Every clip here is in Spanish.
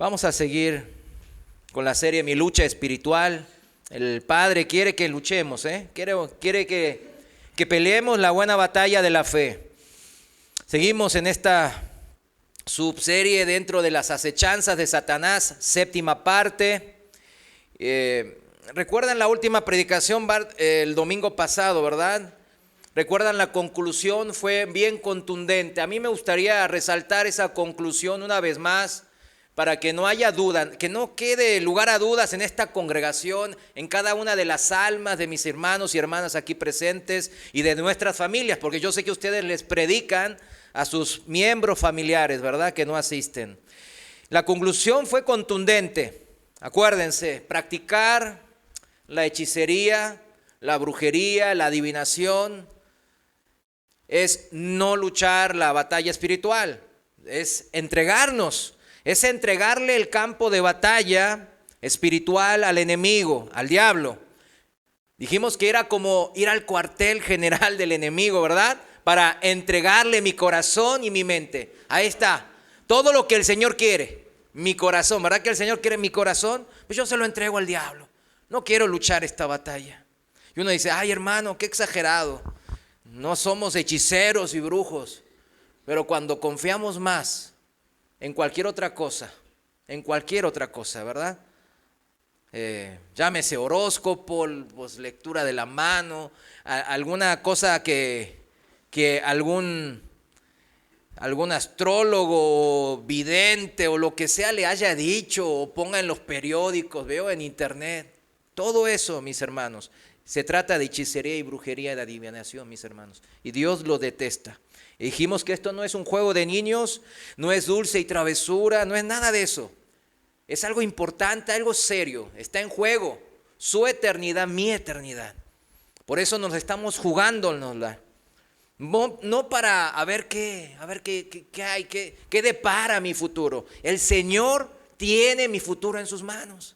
Vamos a seguir con la serie Mi lucha espiritual. El Padre quiere que luchemos, quiere que peleemos la buena batalla de la fe. Seguimos en esta subserie dentro de las acechanzas de Satanás, séptima parte. ¿Recuerdan la última predicación el domingo pasado, verdad? ¿Recuerdan la conclusión? Fue bien contundente. A mí me gustaría resaltar esa conclusión una vez más para que no haya duda, que no quede lugar a dudas en esta congregación, en cada una de las almas de mis hermanos y hermanas aquí presentes y de nuestras familias, porque yo sé que ustedes les predican a sus miembros familiares, ¿verdad? Que no asisten. La conclusión fue contundente. Acuérdense, practicar la hechicería, la brujería, la adivinación, es no luchar la batalla espiritual, es entregarnos. Es entregarle el campo de batalla espiritual al enemigo, al diablo. Dijimos que era como ir al cuartel general del enemigo, ¿verdad? Para entregarle mi corazón y mi mente. Ahí está. Todo lo que el Señor quiere, mi corazón, ¿verdad que el Señor quiere mi corazón? Pues yo se lo entrego al diablo. No quiero luchar esta batalla. Y uno dice, ay hermano, qué exagerado. No somos hechiceros y brujos. Pero cuando confiamos más en cualquier otra cosa, ¿verdad? Llámese horóscopo, pues, lectura de la mano, alguna cosa que algún astrólogo, vidente o lo que sea le haya dicho o ponga en los periódicos, veo en internet. Todo eso, mis hermanos, se trata de hechicería y brujería, de adivinación, mis hermanos. Y Dios lo detesta. Y dijimos que esto no es un juego de niños, no es dulce y travesura, no es nada de eso. Es algo importante, algo serio. Está en juego su eternidad, mi eternidad. Por eso nos estamos jugándonosla. No para a ver qué hay, qué depara mi futuro. El Señor tiene mi futuro en sus manos.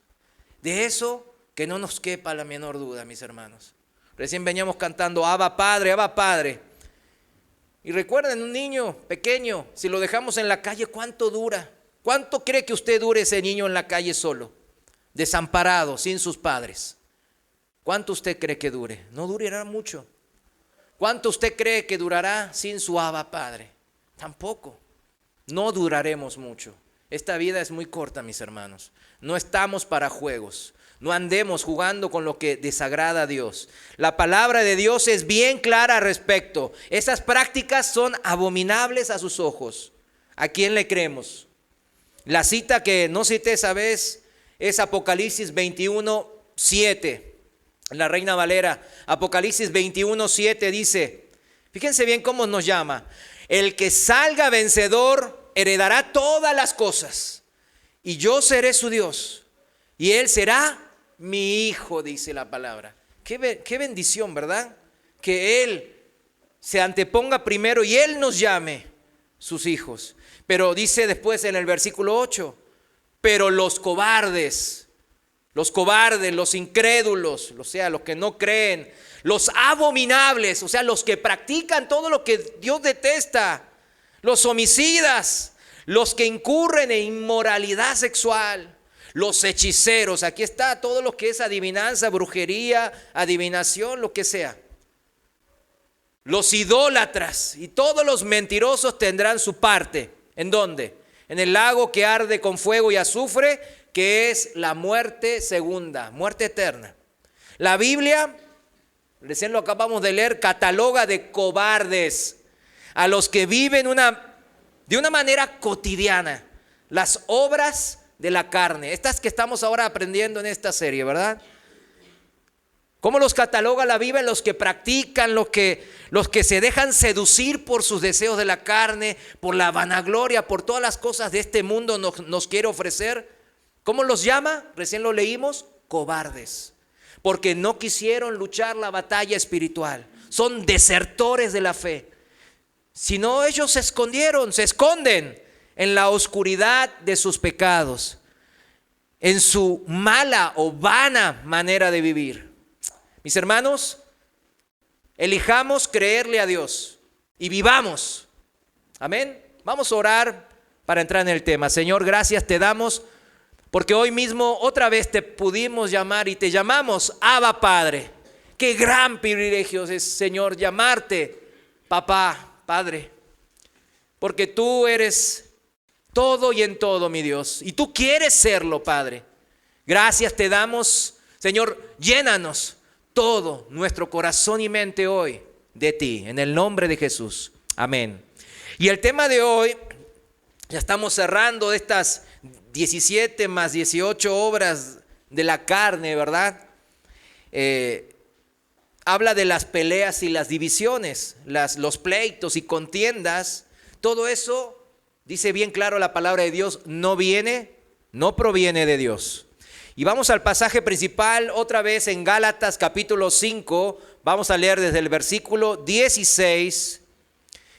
De eso que no nos quepa la menor duda, mis hermanos. Recién veníamos cantando Abba Padre, Abba Padre. Y recuerden, un niño pequeño, si lo dejamos en la calle, ¿cuánto dura? ¿Cuánto cree que usted dure ese niño en la calle solo? Desamparado, sin sus padres. ¿Cuánto usted cree que dure? No durará mucho. ¿Cuánto usted cree que durará sin su Abba Padre? Tampoco. No duraremos mucho. Esta vida es muy corta, mis hermanos. No estamos para juegos. No andemos jugando con lo que desagrada a Dios. La palabra de Dios es bien clara al respecto. Esas prácticas son abominables a sus ojos. ¿A quién le creemos? La cita que no cité esa vez es Apocalipsis 21:7. La Reina Valera, Apocalipsis 21:7 dice, fíjense bien cómo nos llama. El que salga vencedor heredará todas las cosas. Y yo seré su Dios. Y él será mi hijo, dice la palabra. Qué bendición, ¿verdad? Que él se anteponga primero y él nos llame sus hijos. Pero dice después en el versículo 8, pero los cobardes, los incrédulos, o sea, los que no creen, los abominables, o sea, los que practican todo lo que Dios detesta, los homicidas, los que incurren en inmoralidad sexual, los hechiceros, aquí está todo lo que es adivinanza, brujería, adivinación, lo que sea. Los idólatras y todos los mentirosos tendrán su parte. ¿En dónde? En el lago que arde con fuego y azufre, que es la muerte segunda, muerte eterna. La Biblia, recién lo acabamos de leer, cataloga de cobardes a los que viven de una manera cotidiana las obras de la carne, estas que estamos ahora aprendiendo en esta serie, ¿verdad? ¿Cómo los cataloga la Biblia? Los que practican, los que se dejan seducir por sus deseos de la carne, por la vanagloria, por todas las cosas de este mundo nos quiere ofrecer. ¿Cómo los llama? Recién lo leímos, cobardes, porque no quisieron luchar la batalla espiritual. Son desertores de la fe. Si no, ellos se esconden en la oscuridad de sus pecados, en su mala o vana manera de vivir. Mis hermanos, elijamos creerle a Dios y vivamos. Amén. Vamos a orar para entrar en el tema. Señor, gracias te damos Porque hoy mismo otra vez te pudimos llamar y te llamamos Abba Padre. Qué gran privilegio es, Señor, llamarte Papá, Padre. Porque tú eres todo y en todo, mi Dios. Y tú quieres serlo, Padre. Gracias te damos, Señor, llénanos todo nuestro corazón y mente hoy de ti, en el nombre de Jesús. Amén. Y el tema de hoy, ya estamos cerrando estas 17 más 18 obras de la carne, ¿verdad? Habla de las peleas y las divisiones, los pleitos y contiendas. Todo eso, dice bien claro la palabra de Dios, no proviene de Dios. Y vamos al pasaje principal, otra vez en Gálatas capítulo 5, vamos a leer desde el versículo 16,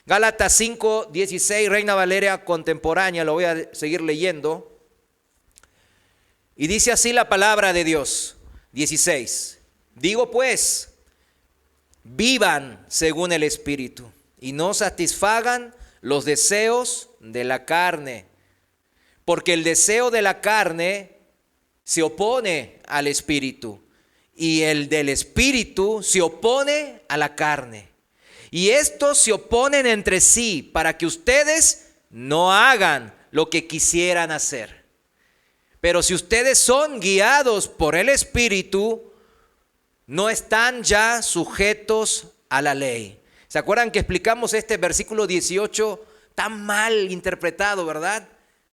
Gálatas 5, 16, Reina Valeria contemporánea, lo voy a seguir leyendo. Y dice así la palabra de Dios, 16, digo pues, vivan según el Espíritu y no satisfagan los deseos de la carne, porque el deseo de la carne se opone al Espíritu y el del Espíritu se opone a la carne. Y estos se oponen entre sí para que ustedes no hagan lo que quisieran hacer. Pero si ustedes son guiados por el Espíritu, no están ya sujetos a la ley. ¿Se acuerdan que explicamos este versículo 18 tan mal interpretado, verdad?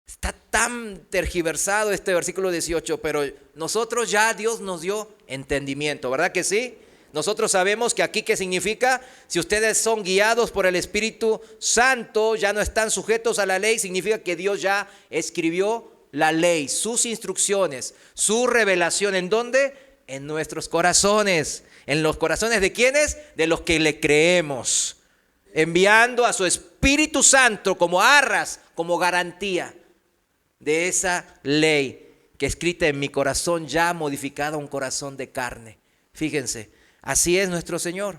Está tan tergiversado este versículo 18, pero nosotros ya Dios nos dio entendimiento, ¿verdad que sí? Nosotros sabemos que aquí ¿qué significa? Si ustedes son guiados por el Espíritu Santo, ya no están sujetos a la ley, significa que Dios ya escribió la ley, sus instrucciones, su revelación. ¿En dónde? En nuestros corazones. ¿En los corazones de quiénes? De los que le creemos. Enviando a su Espíritu Santo como arras, como garantía de esa ley que escrita en mi corazón, ya modificada a un corazón de carne. Fíjense, así es nuestro Señor.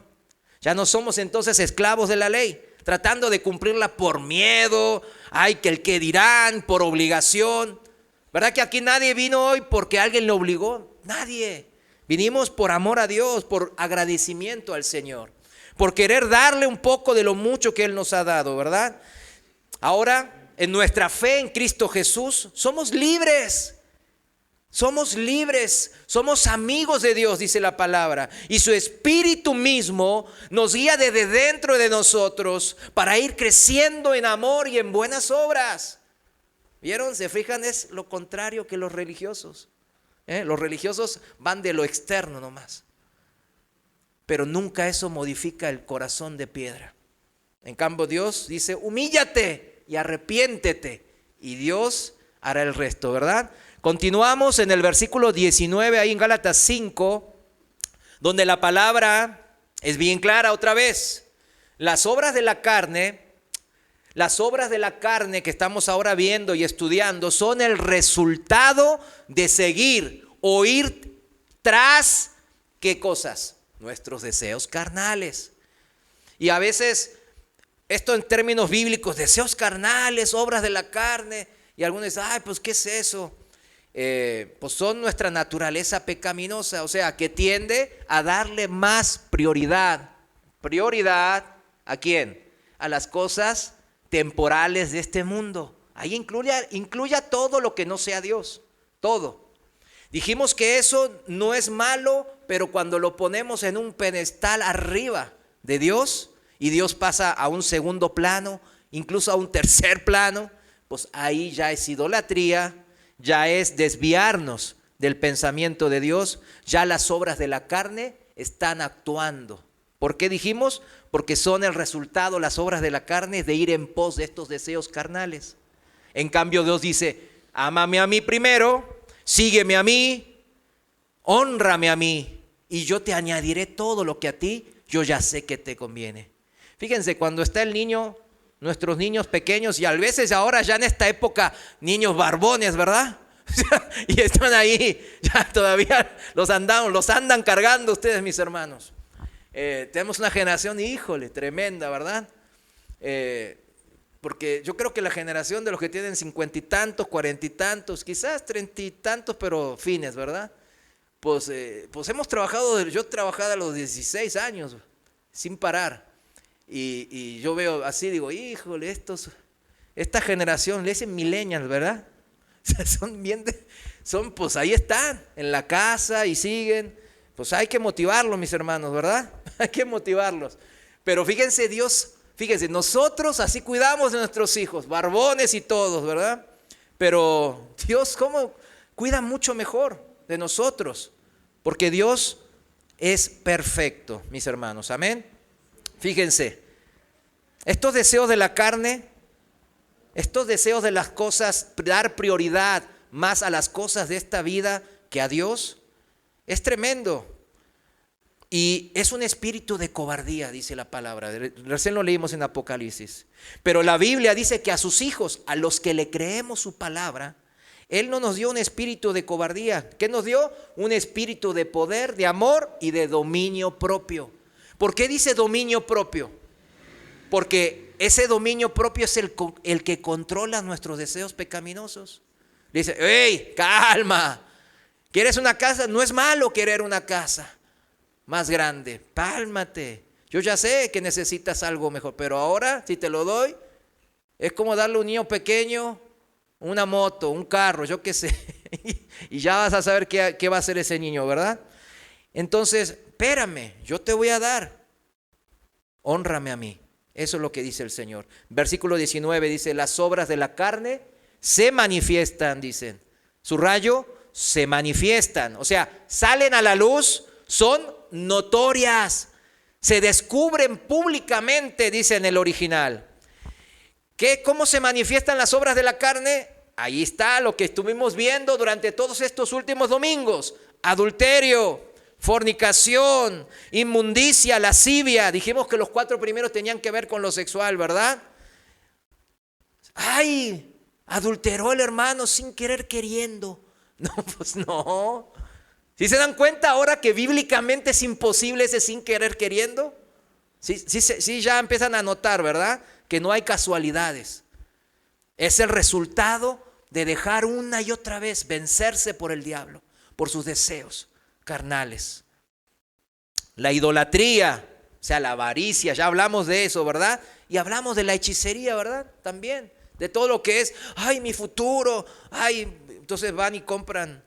Ya no somos entonces esclavos de la ley, tratando de cumplirla por miedo, ay, que el que dirán, por obligación. ¿Verdad que aquí nadie vino hoy porque alguien lo obligó? Nadie. Vinimos por amor a Dios, por agradecimiento al Señor, por querer darle un poco de lo mucho que Él nos ha dado, ¿verdad? Ahora, en nuestra fe en Cristo Jesús, somos libres. Somos libres, somos amigos de Dios, dice la palabra. Y su Espíritu mismo nos guía desde dentro de nosotros para ir creciendo en amor y en buenas obras. ¿Vieron? ¿Se fijan? Es lo contrario que los religiosos. Los religiosos van de lo externo nomás. Pero nunca eso modifica el corazón de piedra. En cambio Dios dice, humíllate y arrepiéntete. Y Dios hará el resto, ¿verdad? Continuamos en el versículo 19, ahí en Gálatas 5, donde la palabra es bien clara otra vez. Las obras de la carne que estamos ahora viendo y estudiando son el resultado de seguir o ir tras, ¿qué cosas? Nuestros deseos carnales. Y a veces, esto en términos bíblicos, deseos carnales, obras de la carne, y algunos dicen, ay, pues, ¿qué es eso? Pues son nuestra naturaleza pecaminosa, o sea, que tiende a darle más prioridad. ¿Prioridad a quién? A las cosas temporales de este mundo. Ahí incluya todo lo que no sea Dios, todo. Dijimos que eso no es malo, pero cuando lo ponemos en un pedestal arriba de Dios y Dios pasa a un segundo plano, incluso a un tercer plano, pues ahí ya es idolatría, ya es desviarnos del pensamiento de Dios, ya las obras de la carne están actuando. ¿Por qué dijimos? Porque son el resultado, las obras de la carne, de ir en pos de estos deseos carnales. En cambio Dios dice, ámame a mí primero, sígueme a mí, hónrame a mí, y yo te añadiré todo lo que a ti yo ya sé que te conviene. Fíjense, cuando está el niño, nuestros niños pequeños, y a veces ahora ya en esta época, niños barbones, ¿verdad? Y están ahí, ya todavía los andan cargando ustedes, mis hermanos. Tenemos una generación, híjole, tremenda, ¿verdad? Porque yo creo que la generación de los que tienen 50 y tantos, 40 y tantos, quizás 30 y tantos, pero fines, ¿verdad? Pues hemos trabajado, yo he trabajado a los 16 años, sin parar. Y yo veo así, digo, híjole, esta generación, le dicen millennials, ¿verdad? O sea, pues ahí están, en la casa y siguen. Pues hay que motivarlos, mis hermanos, ¿verdad? Hay que motivarlos. Pero fíjense, nosotros así cuidamos de nuestros hijos, barbones y todos, ¿verdad? Pero Dios, ¿cómo cuida mucho mejor de nosotros? Porque Dios es perfecto, mis hermanos, amén. Fíjense, estos deseos de la carne, estos deseos de las cosas, dar prioridad más a las cosas de esta vida que a Dios, es tremendo. Y es un espíritu de cobardía, dice la palabra. Recién lo leímos en Apocalipsis. Pero la Biblia dice que a sus hijos, a los que le creemos su palabra, Él no nos dio un espíritu de cobardía. ¿Qué nos dio? Un espíritu de poder, de amor y de dominio propio. ¿Por qué dice dominio propio? Porque ese dominio propio es el que controla nuestros deseos pecaminosos. Dice, ¡hey, calma! ¿Quieres una casa? No es malo querer una casa más grande. Cálmate. Yo ya sé que necesitas algo mejor, pero ahora, si te lo doy, es como darle a un niño pequeño una moto, un carro, yo qué sé. Y ya vas a saber qué va a hacer ese niño, ¿verdad? Entonces, espérame, yo te voy a dar. Hónrame a mí. Eso es lo que dice el Señor. Versículo 19 dice, las obras de la carne se manifiestan, dicen. Subrayo, se manifiestan. O sea, salen a la luz, son notorias. Se descubren públicamente, dice en el original. ¿Cómo se manifiestan las obras de la carne? Ahí está lo que estuvimos viendo durante todos estos últimos domingos. Adulterio, fornicación, inmundicia, lascivia. Dijimos que los 4 primeros tenían que ver con lo sexual, ¿verdad? ¡Ay! Adulteró el hermano sin querer queriendo. No, pues no. ¿Sí se dan cuenta ahora que bíblicamente es imposible ese sin querer queriendo? Sí, ya empiezan a notar, ¿verdad? Que no hay casualidades. Es el resultado de dejar una y otra vez vencerse por el diablo, por sus deseos carnales. La idolatría, o sea, la avaricia, ya hablamos de eso, ¿verdad? Y hablamos de la hechicería, ¿verdad? También, de todo lo que es, ay, mi futuro, ay, entonces van y compran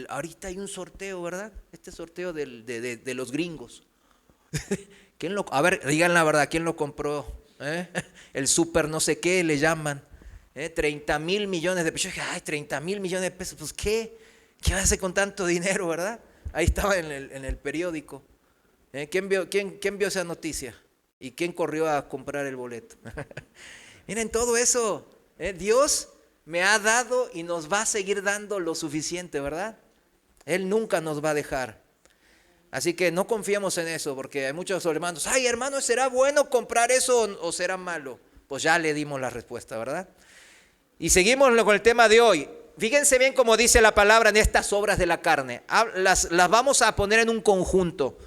ahorita hay un sorteo, ¿verdad? Este sorteo de los gringos. A ver, digan la verdad, ¿quién lo compró? El super no sé qué le llaman. 30,000 millones de pesos. Yo dije, ay, 30,000 millones de pesos, pues ¿qué va a hacer con tanto dinero, verdad? Ahí estaba en el periódico. ¿Quién vio esa noticia? ¿Y quién corrió a comprar el boleto? Miren todo eso. Dios me ha dado y nos va a seguir dando lo suficiente, ¿verdad? Él nunca nos va a dejar. Así que no confiemos en eso, porque hay muchos hermanos, ay hermano, ¿será bueno comprar eso o será malo? Pues ya le dimos la respuesta, ¿verdad? Y seguimos con el tema de hoy. Fíjense bien cómo dice la palabra en estas obras de la carne. Las vamos a poner en un conjunto,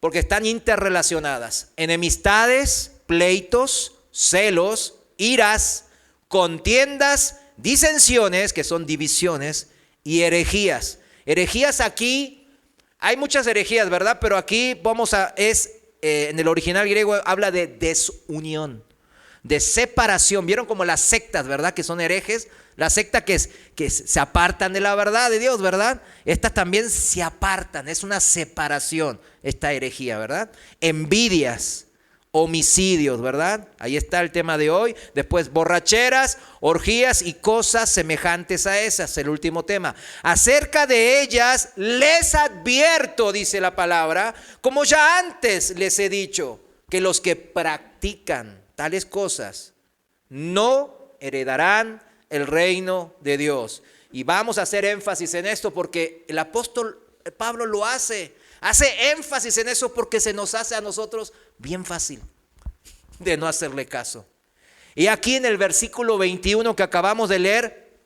porque están interrelacionadas. Enemistades, pleitos, celos, iras, contiendas, disensiones, que son divisiones, y herejías. Herejías aquí, hay muchas herejías, ¿verdad? Pero aquí en el original griego habla de desunión, de separación. ¿Vieron como las sectas, verdad? Que son herejes. La secta que se apartan de la verdad de Dios, ¿verdad? Estas también se apartan, es una separación, esta herejía, ¿verdad? Envidias, homicidios, ¿verdad? Ahí está el tema de hoy. Después borracheras, orgías y cosas semejantes a esas, el último tema. Acerca de ellas les advierto, dice la palabra, como ya antes les he dicho, que los que practican tales cosas no heredarán el reino de Dios. Y vamos a hacer énfasis en esto porque el apóstol Pablo lo hace énfasis en eso porque se nos hace a nosotros bien fácil de no hacerle caso. Y aquí en el versículo 21 que acabamos de leer,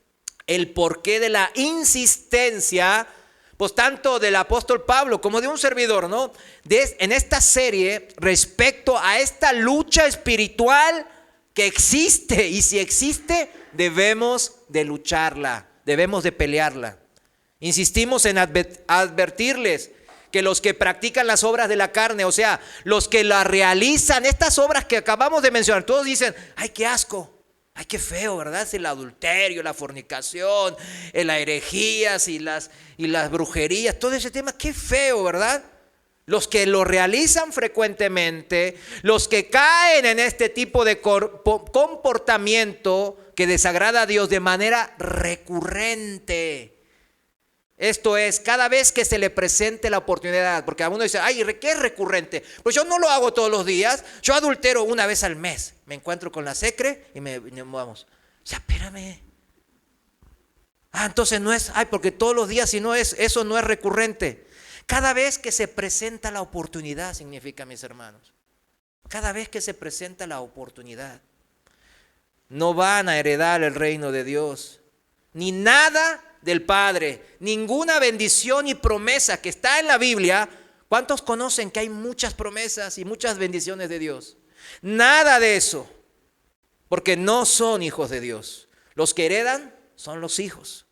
el porqué de la insistencia, pues tanto del apóstol Pablo como de un servidor, ¿no? En esta serie respecto a esta lucha espiritual que existe, y si existe, debemos de lucharla, debemos de pelearla. Insistimos en advertirles que los que practican las obras de la carne, o sea, los que la realizan, estas obras que acabamos de mencionar, todos dicen, ay, qué asco, ay, qué feo, ¿verdad? Es el adulterio, la fornicación, las herejías y las brujerías, todo ese tema, qué feo, ¿verdad? Los que lo realizan frecuentemente, los que caen en este tipo de comportamiento que desagrada a Dios de manera recurrente. Esto es, cada vez que se le presente la oportunidad, porque a uno dice, ay, ¿qué es recurrente? Pues yo no lo hago todos los días, yo adultero una vez al mes. Me encuentro con la secre y vamos. Ya, espérame. Entonces no es, porque todos los días, si no es, eso no es recurrente. Cada vez que se presenta la oportunidad, significa, mis hermanos. Cada vez que se presenta la oportunidad. No van a heredar el reino de Dios, ni nada del Padre, ninguna bendición y promesa que está en la Biblia. ¿Cuántos conocen que hay muchas promesas y muchas bendiciones de Dios? Nada de eso, porque no son hijos de Dios. Los que heredan son los hijos.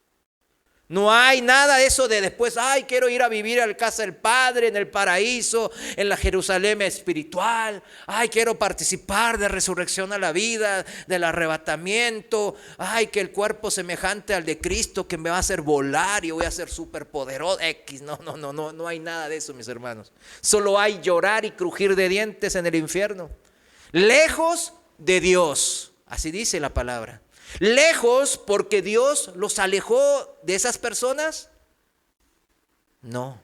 No hay nada de eso de después, ay, quiero ir a vivir a la casa del Padre, en el paraíso, en la Jerusalén espiritual. Ay, quiero participar de resurrección a la vida, del arrebatamiento. Ay, que el cuerpo semejante al de Cristo que me va a hacer volar y voy a ser superpoderoso. No hay nada de eso, mis hermanos. Solo hay llorar y crujir de dientes en el infierno. Lejos de Dios, así dice la palabra. Lejos porque Dios los alejó de esas personas. No.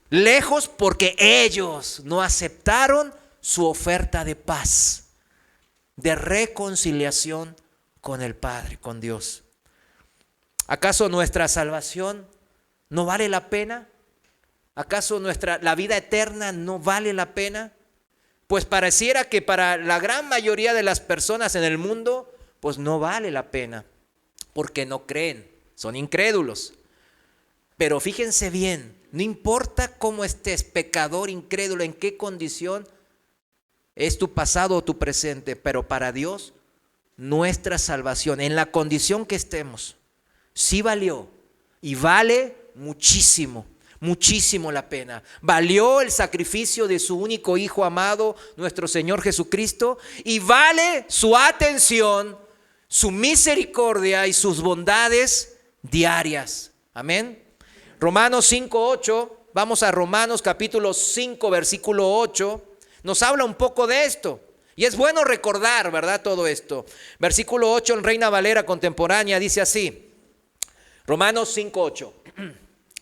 Lejos porque ellos no aceptaron su oferta de paz, de reconciliación con el Padre, con Dios. ¿Acaso nuestra salvación no vale la pena? ¿Acaso la vida eterna no vale la pena? Pues pareciera que para la gran mayoría de las personas en el mundo, pues no vale la pena, porque no creen, son incrédulos. Pero fíjense bien, no importa cómo estés, pecador, incrédulo, en qué condición es tu pasado o tu presente, pero para Dios, nuestra salvación, en la condición que estemos, sí valió y vale muchísimo. Muchísimo la pena. Valió el sacrificio de su único Hijo amado, nuestro Señor Jesucristo, y vale su atención, su misericordia y sus bondades diarias. Amén. Romanos 5:8, vamos a Romanos capítulo 5, versículo 8, nos habla un poco de esto. Y es bueno recordar, ¿verdad? Todo esto. Versículo 8 en Reina Valera contemporánea dice así. Romanos 5:8.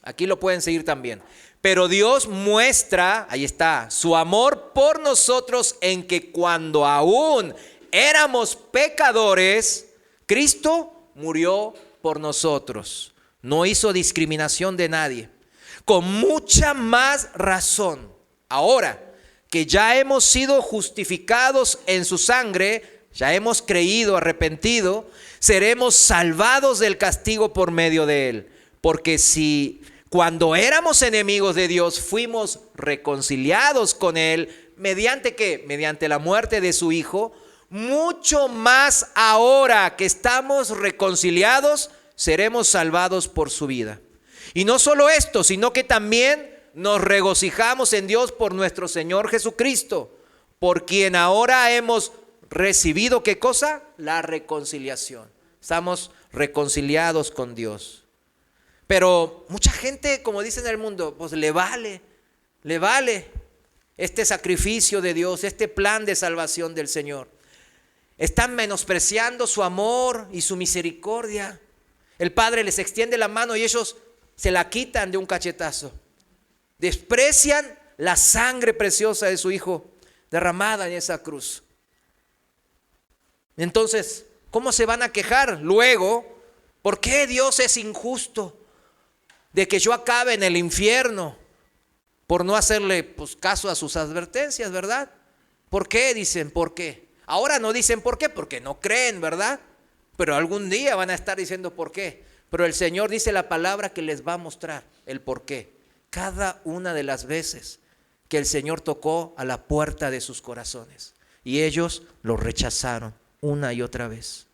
Aquí lo pueden seguir también. Pero Dios muestra, ahí está, su amor por nosotros en que cuando aún éramos pecadores, Cristo murió por nosotros. No hizo discriminación de nadie. Con mucha más razón, ahora que ya hemos sido justificados en su sangre, ya hemos creído, arrepentido, seremos salvados del castigo por medio de él. Porque si cuando éramos enemigos de Dios fuimos reconciliados con él, ¿mediante qué? Mediante la muerte de su Hijo, mucho más ahora que estamos reconciliados, seremos salvados por su vida. Y no solo esto, sino que también nos regocijamos en Dios por nuestro Señor Jesucristo, por quien ahora hemos recibido, ¿qué cosa? La reconciliación. Estamos reconciliados con Dios. Pero mucha gente, como dicen en el mundo, pues le vale este sacrificio de Dios, este plan de salvación del Señor. Están menospreciando su amor y su misericordia. El Padre les extiende la mano y ellos se la quitan de un cachetazo. Desprecian la sangre preciosa de su Hijo derramada en esa cruz. Entonces, ¿cómo se van a quejar luego? ¿Por qué Dios es injusto de que yo acabe en el infierno por no hacerle caso a sus advertencias, ¿verdad? ¿Por qué? Dicen, ¿por qué? Ahora no dicen por qué, porque no creen, ¿verdad? Pero algún día van a estar diciendo por qué. Pero el Señor dice la palabra que les va a mostrar el por qué. Cada una de las veces que el Señor tocó a la puerta de sus corazones y ellos lo rechazaron. una y otra vez.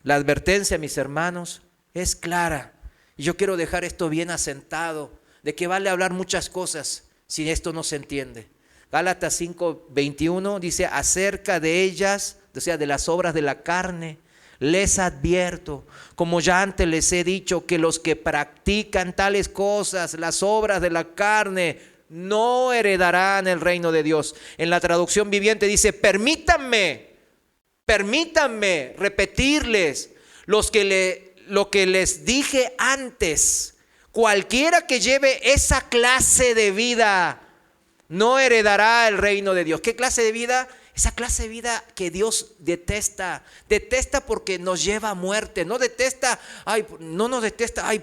La advertencia, mis hermanos, es clara. Y yo quiero dejar esto bien asentado, de que vale hablar muchas cosas si esto no se entiende. Gálatas 5:21 dice, acerca de ellas, o sea, de las obras de la carne, les advierto, como ya antes les he dicho, que los que practican tales cosas, las obras de la carne, no heredarán el reino de Dios. En la traducción viviente dice, permítanme repetirles lo que les dije antes. Cualquiera que lleve esa clase de vida no heredará el reino de Dios. ¿Qué clase de vida? Esa clase de vida que Dios detesta. Detesta porque nos lleva a muerte. No nos detesta,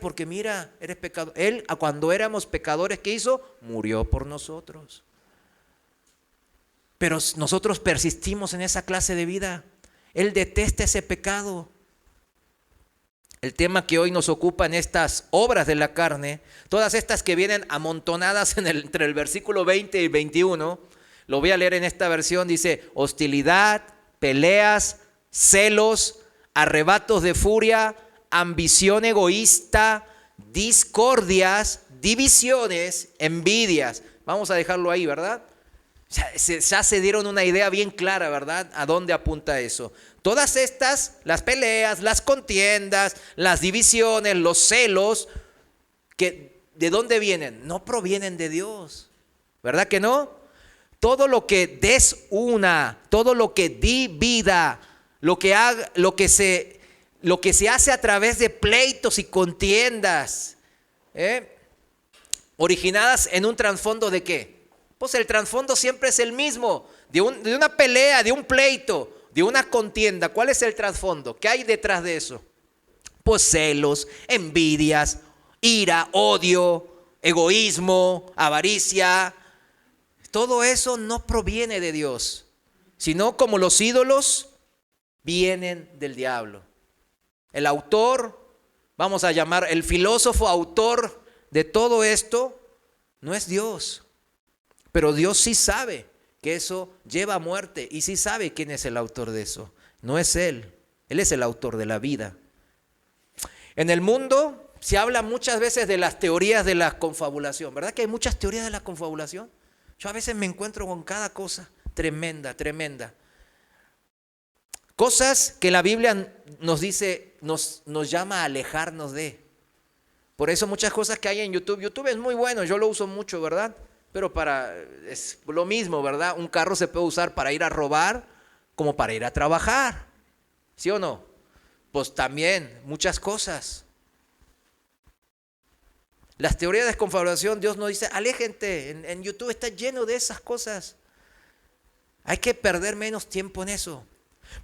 porque mira, eres pecador. Él, cuando éramos pecadores, ¿qué hizo? Murió por nosotros. Pero nosotros persistimos en esa clase de vida. Él detesta ese pecado. El tema que hoy nos ocupa en estas obras de la carne, todas estas que vienen amontonadas entre el versículo 20 y 21, lo voy a leer en esta versión, dice, hostilidad, peleas, celos, arrebatos de furia, ambición egoísta, discordias, divisiones, envidias. Vamos a dejarlo ahí, ¿verdad? Ya se dieron una idea bien clara, ¿verdad? ¿A dónde apunta eso? Todas estas, las peleas, las contiendas, las divisiones, los celos, ¿de dónde vienen? No provienen de Dios, ¿verdad que no? Todo lo que desuna, todo lo que divida, lo que se hace a través de pleitos y contiendas, originadas en un trasfondo ¿de qué? Pues el trasfondo siempre es el mismo, de una pelea, de un pleito, de una contienda. ¿Cuál es el trasfondo? ¿Qué hay detrás de eso? Pues celos, envidias, ira, odio, egoísmo, avaricia. Todo eso no proviene de Dios, sino como los ídolos vienen del diablo. El autor, vamos a llamar el filósofo autor de todo esto, no es Dios. Pero Dios sí sabe que eso lleva a muerte y sí sabe quién es el autor de eso. No es Él. Él es el autor de la vida. En el mundo se habla muchas veces de las teorías de la confabulación. ¿Verdad que hay muchas teorías de la confabulación? Yo a veces me encuentro con cada cosa tremenda. Cosas que la Biblia nos dice, nos llama a alejarnos de. Por eso muchas cosas que hay en YouTube. YouTube es muy bueno, yo lo uso mucho, ¿verdad? Pero es lo mismo, ¿verdad? Un carro se puede usar para ir a robar como para ir a trabajar. ¿Sí o no? Pues también muchas cosas. Las teorías de confabulación, Dios nos dice, aléjate. En YouTube está lleno de esas cosas. Hay que perder menos tiempo en eso.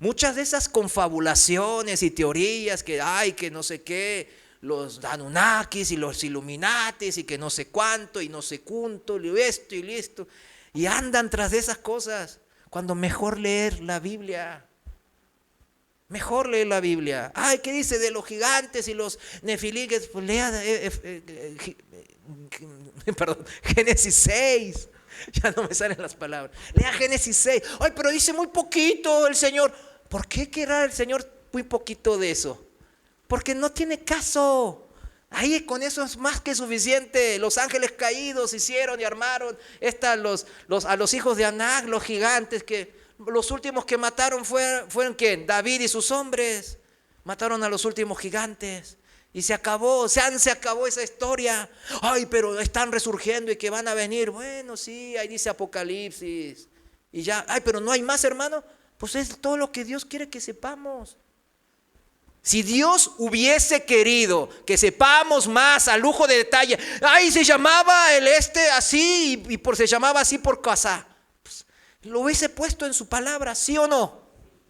Muchas de esas confabulaciones y teorías que hay, que no sé qué, los Anunnakis y los Illuminatis y que no sé cuánto y no sé cuánto y esto y listo, y andan tras de esas cosas, cuando mejor leer la Biblia. Mejor leer la Biblia. Ay, ¿qué dice de los gigantes y los nefilim? Pues lea Génesis 6. Ya no me salen las palabras. Lea Génesis 6. Ay, pero dice muy poquito el Señor. ¿Por qué querrá el Señor muy poquito de eso? Porque no tiene caso. Ahí con eso es más que suficiente. Los ángeles caídos hicieron y armaron a los hijos de Anak, los gigantes, que los últimos que mataron fueron ¿quién? David y sus hombres. Mataron a los últimos gigantes. Y se acabó esa historia. Ay, pero están resurgiendo y que van a venir. Bueno, sí, ahí dice Apocalipsis. Y ya, ay, pero no hay más, hermano. Pues es todo lo que Dios quiere que sepamos. Si Dios hubiese querido que sepamos más a lujo de detalle, ay, se llamaba así y se llamaba así por casa, pues, lo hubiese puesto en su palabra, ¿sí o no?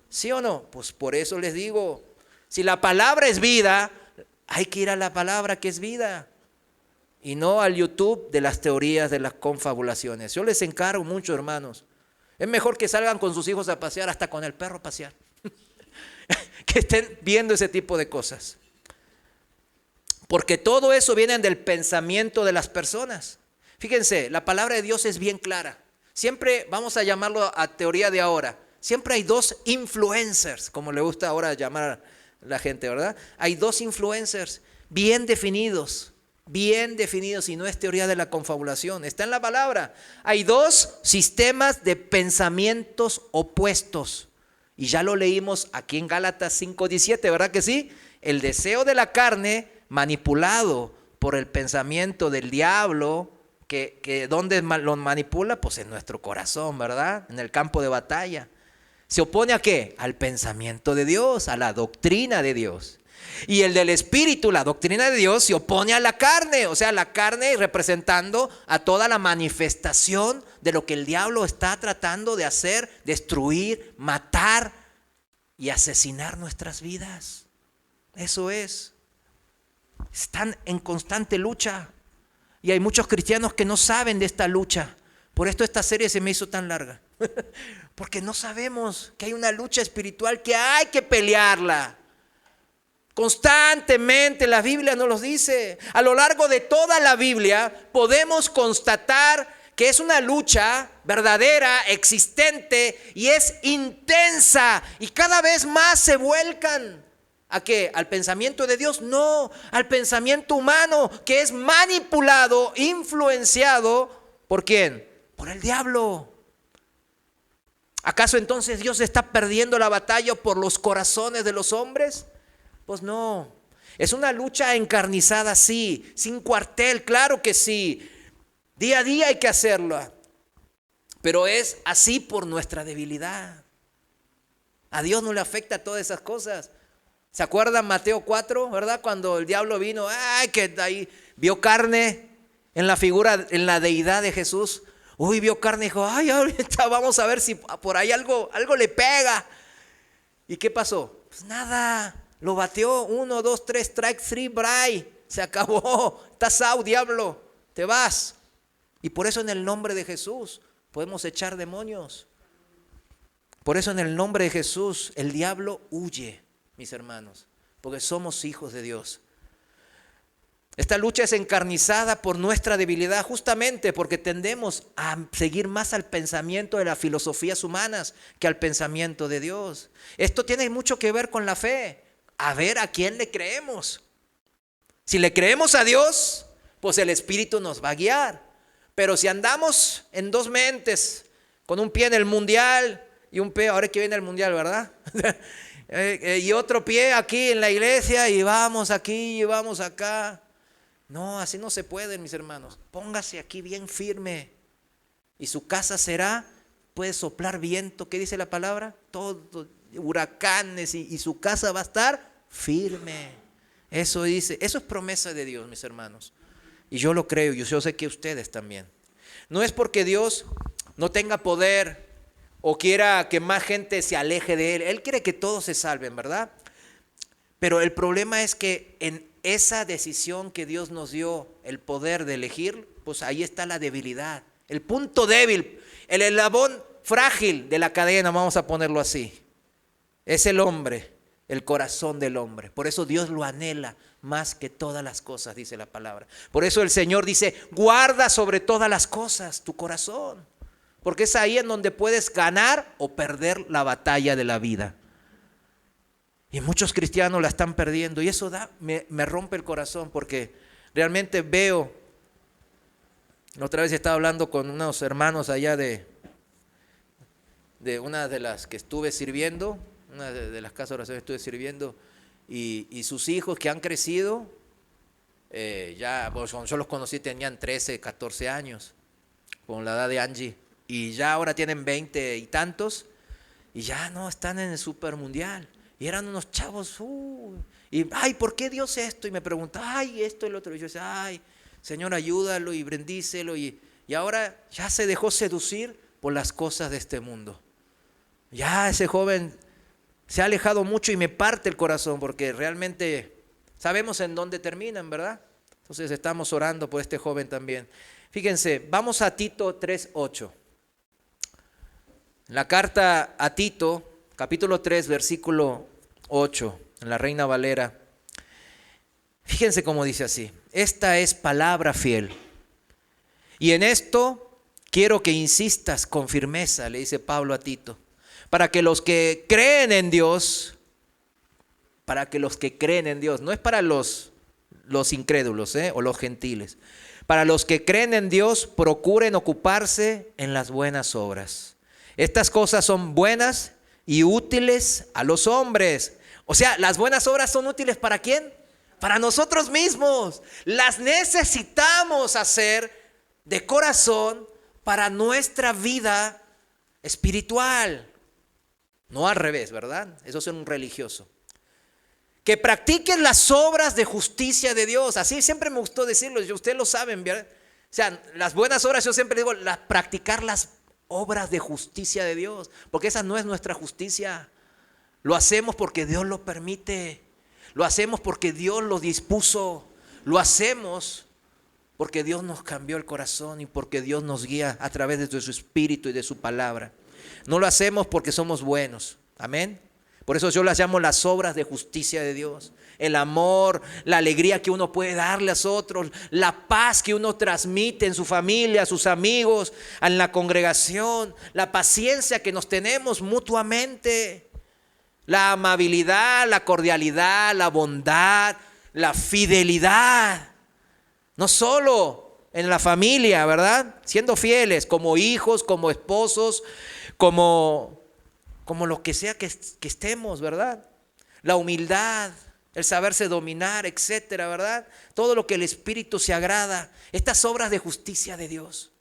¿Sí o no? Pues por eso les digo, si la palabra es vida, hay que ir a la palabra que es vida y no al YouTube de las teorías de las confabulaciones. Yo les encargo mucho, hermanos. Es mejor que salgan con sus hijos a pasear, hasta con el perro a pasear. Que estén viendo ese tipo de cosas. Porque todo eso viene del pensamiento de las personas. Fíjense, la palabra de Dios es bien clara. Siempre vamos a llamarlo a teoría de ahora. siempre hay dos influencers, como le gusta ahora llamar a la gente, ¿verdad? Hay dos influencers bien definidos, y no es teoría de la confabulación, está en la palabra. Hay dos sistemas de pensamientos opuestos. Y ya lo leímos aquí en Gálatas 5:17, ¿verdad que sí? El deseo de la carne manipulado por el pensamiento del diablo, que ¿dónde lo manipula? Pues en nuestro corazón, ¿verdad? En el campo de batalla. ¿Se opone a qué? Al pensamiento de Dios, a la doctrina de Dios. Y el del Espíritu, la doctrina de Dios, se opone a la carne. O sea, la carne representando a toda la manifestación de lo que el diablo está tratando de hacer, destruir, matar y asesinar nuestras vidas. Eso es. Están en constante lucha. Y hay muchos cristianos que no saben de esta lucha. Por esto esta serie se me hizo tan larga. Porque no sabemos que hay una lucha espiritual que hay que pelearla. Constantemente la Biblia nos lo dice. A lo largo de toda la Biblia podemos constatar que es una lucha verdadera, existente y es intensa. Y cada vez más se vuelcan. ¿A qué? ¿Al pensamiento de Dios? No, al pensamiento humano que es manipulado, influenciado. ¿Por quién? Por el diablo. ¿Acaso entonces Dios está perdiendo la batalla por los corazones de los hombres? Pues no, es una lucha encarnizada, sí, sin cuartel, claro que sí. Día a día hay que hacerlo, pero es así por nuestra debilidad. A Dios no le afecta todas esas cosas. ¿Se acuerdan Mateo 4, verdad? Cuando el diablo vino, que ahí vio carne en la figura, en la deidad de Jesús. Uy, vio carne y dijo, ahorita vamos a ver si por ahí algo le pega. ¿Y qué pasó? Pues nada. Lo bateó, 1, 2, 3, strike 3, bye. Se acabó. Estás out, diablo. Te vas. Y por eso en el nombre de Jesús podemos echar demonios. Por eso en el nombre de Jesús el diablo huye, mis hermanos. Porque somos hijos de Dios. Esta lucha es encarnizada por nuestra debilidad, justamente porque tendemos a seguir más al pensamiento de las filosofías humanas que al pensamiento de Dios. Esto tiene mucho que ver con la fe. A ver a quién le creemos. Si le creemos a Dios, pues el Espíritu nos va a guiar. Pero si andamos en dos mentes, con un pie en el mundial y un pie, ahora que viene el mundial, ¿verdad? Y otro pie aquí en la iglesia y vamos aquí y vamos acá. No, así no se puede, mis hermanos. Póngase aquí bien firme y su casa será, puede soplar viento, ¿qué dice la palabra? Todo, huracanes y su casa va a estar firme. Eso dice, eso es promesa de Dios, mis hermanos. Y yo lo creo, yo sé que ustedes también. No es porque Dios no tenga poder o quiera que más gente se aleje de Él. Él quiere que todos se salven, ¿verdad? Pero el problema es que en esa decisión que Dios nos dio, el poder de elegir, pues ahí está la debilidad. El punto débil, el eslabón frágil de la cadena, vamos a ponerlo así. Es el hombre, el corazón del hombre. Por eso Dios lo anhela más que todas las cosas, dice la palabra. Por eso el Señor dice, guarda sobre todas las cosas tu corazón. Porque es ahí en donde puedes ganar o perder la batalla de la vida. Y muchos cristianos la están perdiendo. Y eso me rompe el corazón porque realmente veo. La otra vez estaba hablando con unos hermanos allá de una de las que estuve sirviendo. Una de las casas de oración estuve sirviendo. Y sus hijos que han crecido. Ya, pues, yo los conocí, tenían 13, 14 años. Con la edad de Angie. Y ya ahora tienen 20 y tantos. Y ya no están en el super mundial. Y eran unos chavos, y ¿por qué Dios esto? Y me pregunta, esto y lo otro. Y yo decía, Señor, ayúdalo y bendícelo. Y ahora ya se dejó seducir por las cosas de este mundo. Ya ese joven se ha alejado mucho y me parte el corazón porque realmente sabemos en dónde terminan, ¿verdad? Entonces estamos orando por este joven también. Fíjense, vamos a Tito 3:8. La carta a Tito, capítulo 3, versículo 8, en la Reina Valera. Fíjense cómo dice así. Esta es palabra fiel. Y en esto quiero que insistas con firmeza, le dice Pablo a Tito. para que los que creen en Dios, no es para los incrédulos, o los gentiles, para los que creen en Dios, procuren ocuparse en las buenas obras. Estas cosas son buenas y útiles a los hombres. O sea, las buenas obras son útiles ¿para quién? Para nosotros mismos. Las necesitamos hacer de corazón para nuestra vida espiritual. No al revés, ¿verdad? Eso es un religioso. Que practiquen las obras de justicia de Dios. Así siempre me gustó decirlo, ustedes lo saben, ¿verdad? O sea, las buenas obras, yo siempre digo, practicar las obras de justicia de Dios. Porque esa no es nuestra justicia. Lo hacemos porque Dios lo permite. Lo hacemos porque Dios lo dispuso. Lo hacemos porque Dios nos cambió el corazón y porque Dios nos guía a través de su Espíritu y de su palabra. No lo hacemos porque somos buenos. Amén. Por eso yo las llamo las obras de justicia de Dios. El amor, la alegría que uno puede darle a otros, la paz que uno transmite en su familia, a sus amigos, en la congregación, la paciencia que nos tenemos mutuamente, la amabilidad, la cordialidad, la bondad, la fidelidad. No solo en la familia, ¿verdad? Siendo fieles como hijos, como esposos, como lo que sea que estemos, ¿verdad? La humildad, el saberse dominar, etcétera, ¿verdad? Todo lo que el Espíritu se agrada. Estas obras de justicia de Dios.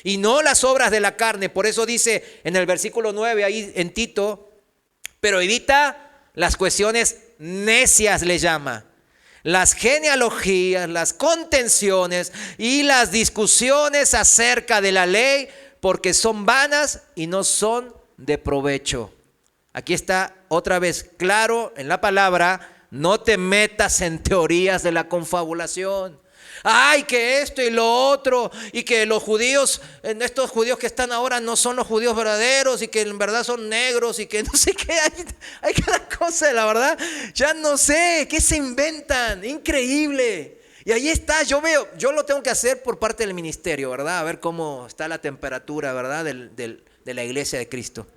Y no las obras de la carne. Por eso dice en el versículo 9 ahí en Tito, pero evita las cuestiones necias, le llama. Las genealogías, las contenciones y las discusiones acerca de la ley, porque son vanas y no son de provecho. Aquí está otra vez claro en la palabra, no te metas en teorías de la confabulación. Ay, que esto y lo otro, y que los judíos, estos judíos que están ahora no son los judíos verdaderos, y que en verdad son negros, y que no sé qué, hay cada cosa, la verdad, ya no sé, ¿qué se inventan? Increíble. Y ahí está, yo lo tengo que hacer por parte del ministerio, ¿verdad? A ver cómo está la temperatura, ¿verdad? De la iglesia de Cristo.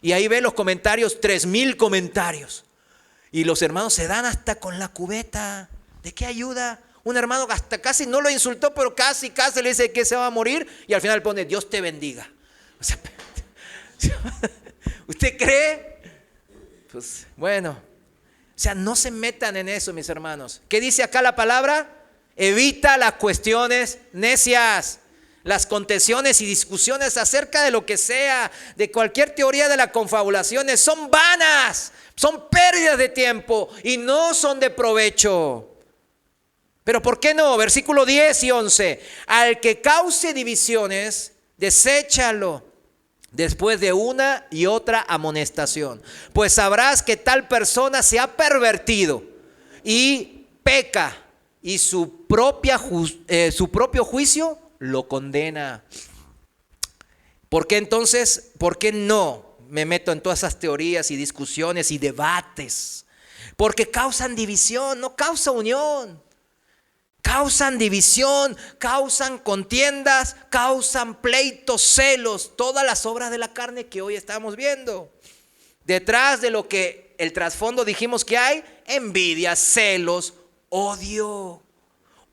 Y ahí ven los comentarios, 3,000 comentarios. Y los hermanos se dan hasta con la cubeta. ¿De qué ayuda? Un hermano hasta casi no lo insultó, pero casi le dice que se va a morir. Y al final pone, Dios te bendiga. O sea, ¿usted cree? Pues bueno. O sea, no se metan en eso, mis hermanos. ¿Qué dice acá la palabra? Evita las cuestiones necias. Las contenciones y discusiones acerca de lo que sea, de cualquier teoría de las confabulaciones, son vanas, son pérdidas de tiempo y no son de provecho. Pero ¿por qué no? Versículo 10 y 11. Al que cause divisiones, deséchalo después de una y otra amonestación. Pues sabrás que tal persona se ha pervertido y peca y su propio juicio lo condena. ¿Por qué entonces? ¿Por qué no me meto en todas esas teorías y discusiones y debates? Porque causan división, no causa unión. Causan división, causan contiendas, causan pleitos, celos, todas las obras de la carne que hoy estamos viendo. Detrás de lo que el trasfondo dijimos que hay, envidia, celos, odio,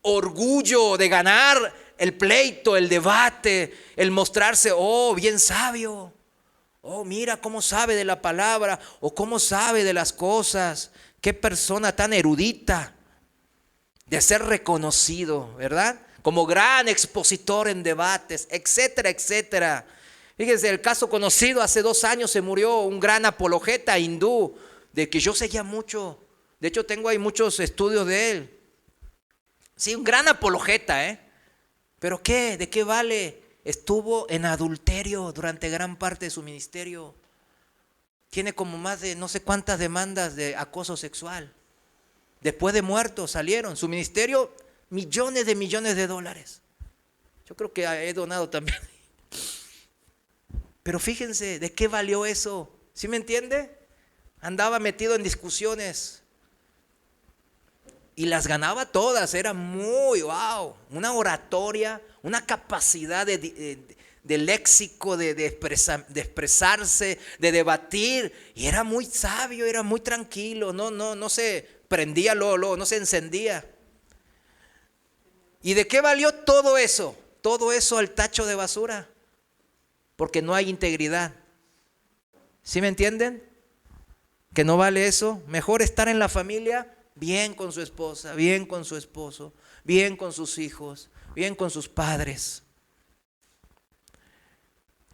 orgullo de ganar el pleito, el debate, el mostrarse, bien sabio. Mira cómo sabe de la palabra o cómo sabe de las cosas. Qué persona tan erudita, de ser reconocido, ¿verdad? Como gran expositor en debates, etcétera, etcétera. Fíjense, el caso conocido, hace 2 años se murió un gran apologeta hindú, de que yo seguía mucho. De hecho, tengo ahí muchos estudios de él. Sí, un gran apologeta, ¿Pero qué? ¿De qué vale? Estuvo en adulterio durante gran parte de su ministerio. Tiene como más de no sé cuántas demandas de acoso sexual. Después de muerto salieron. Su ministerio, millones de dólares. Yo creo que he donado también. Pero fíjense, ¿de qué valió eso? ¿Sí me entiende? Andaba metido en discusiones. Y las ganaba todas, era muy, una oratoria, una capacidad de léxico, de expresarse, de debatir. Y era muy sabio, era muy tranquilo, no se prendía luego, no se encendía. ¿Y de qué valió todo eso? Todo eso al tacho de basura. Porque no hay integridad. ¿Sí me entienden? Que no vale eso. Mejor estar en la familia bien con su esposa, bien con su esposo, bien con sus hijos, bien con sus padres.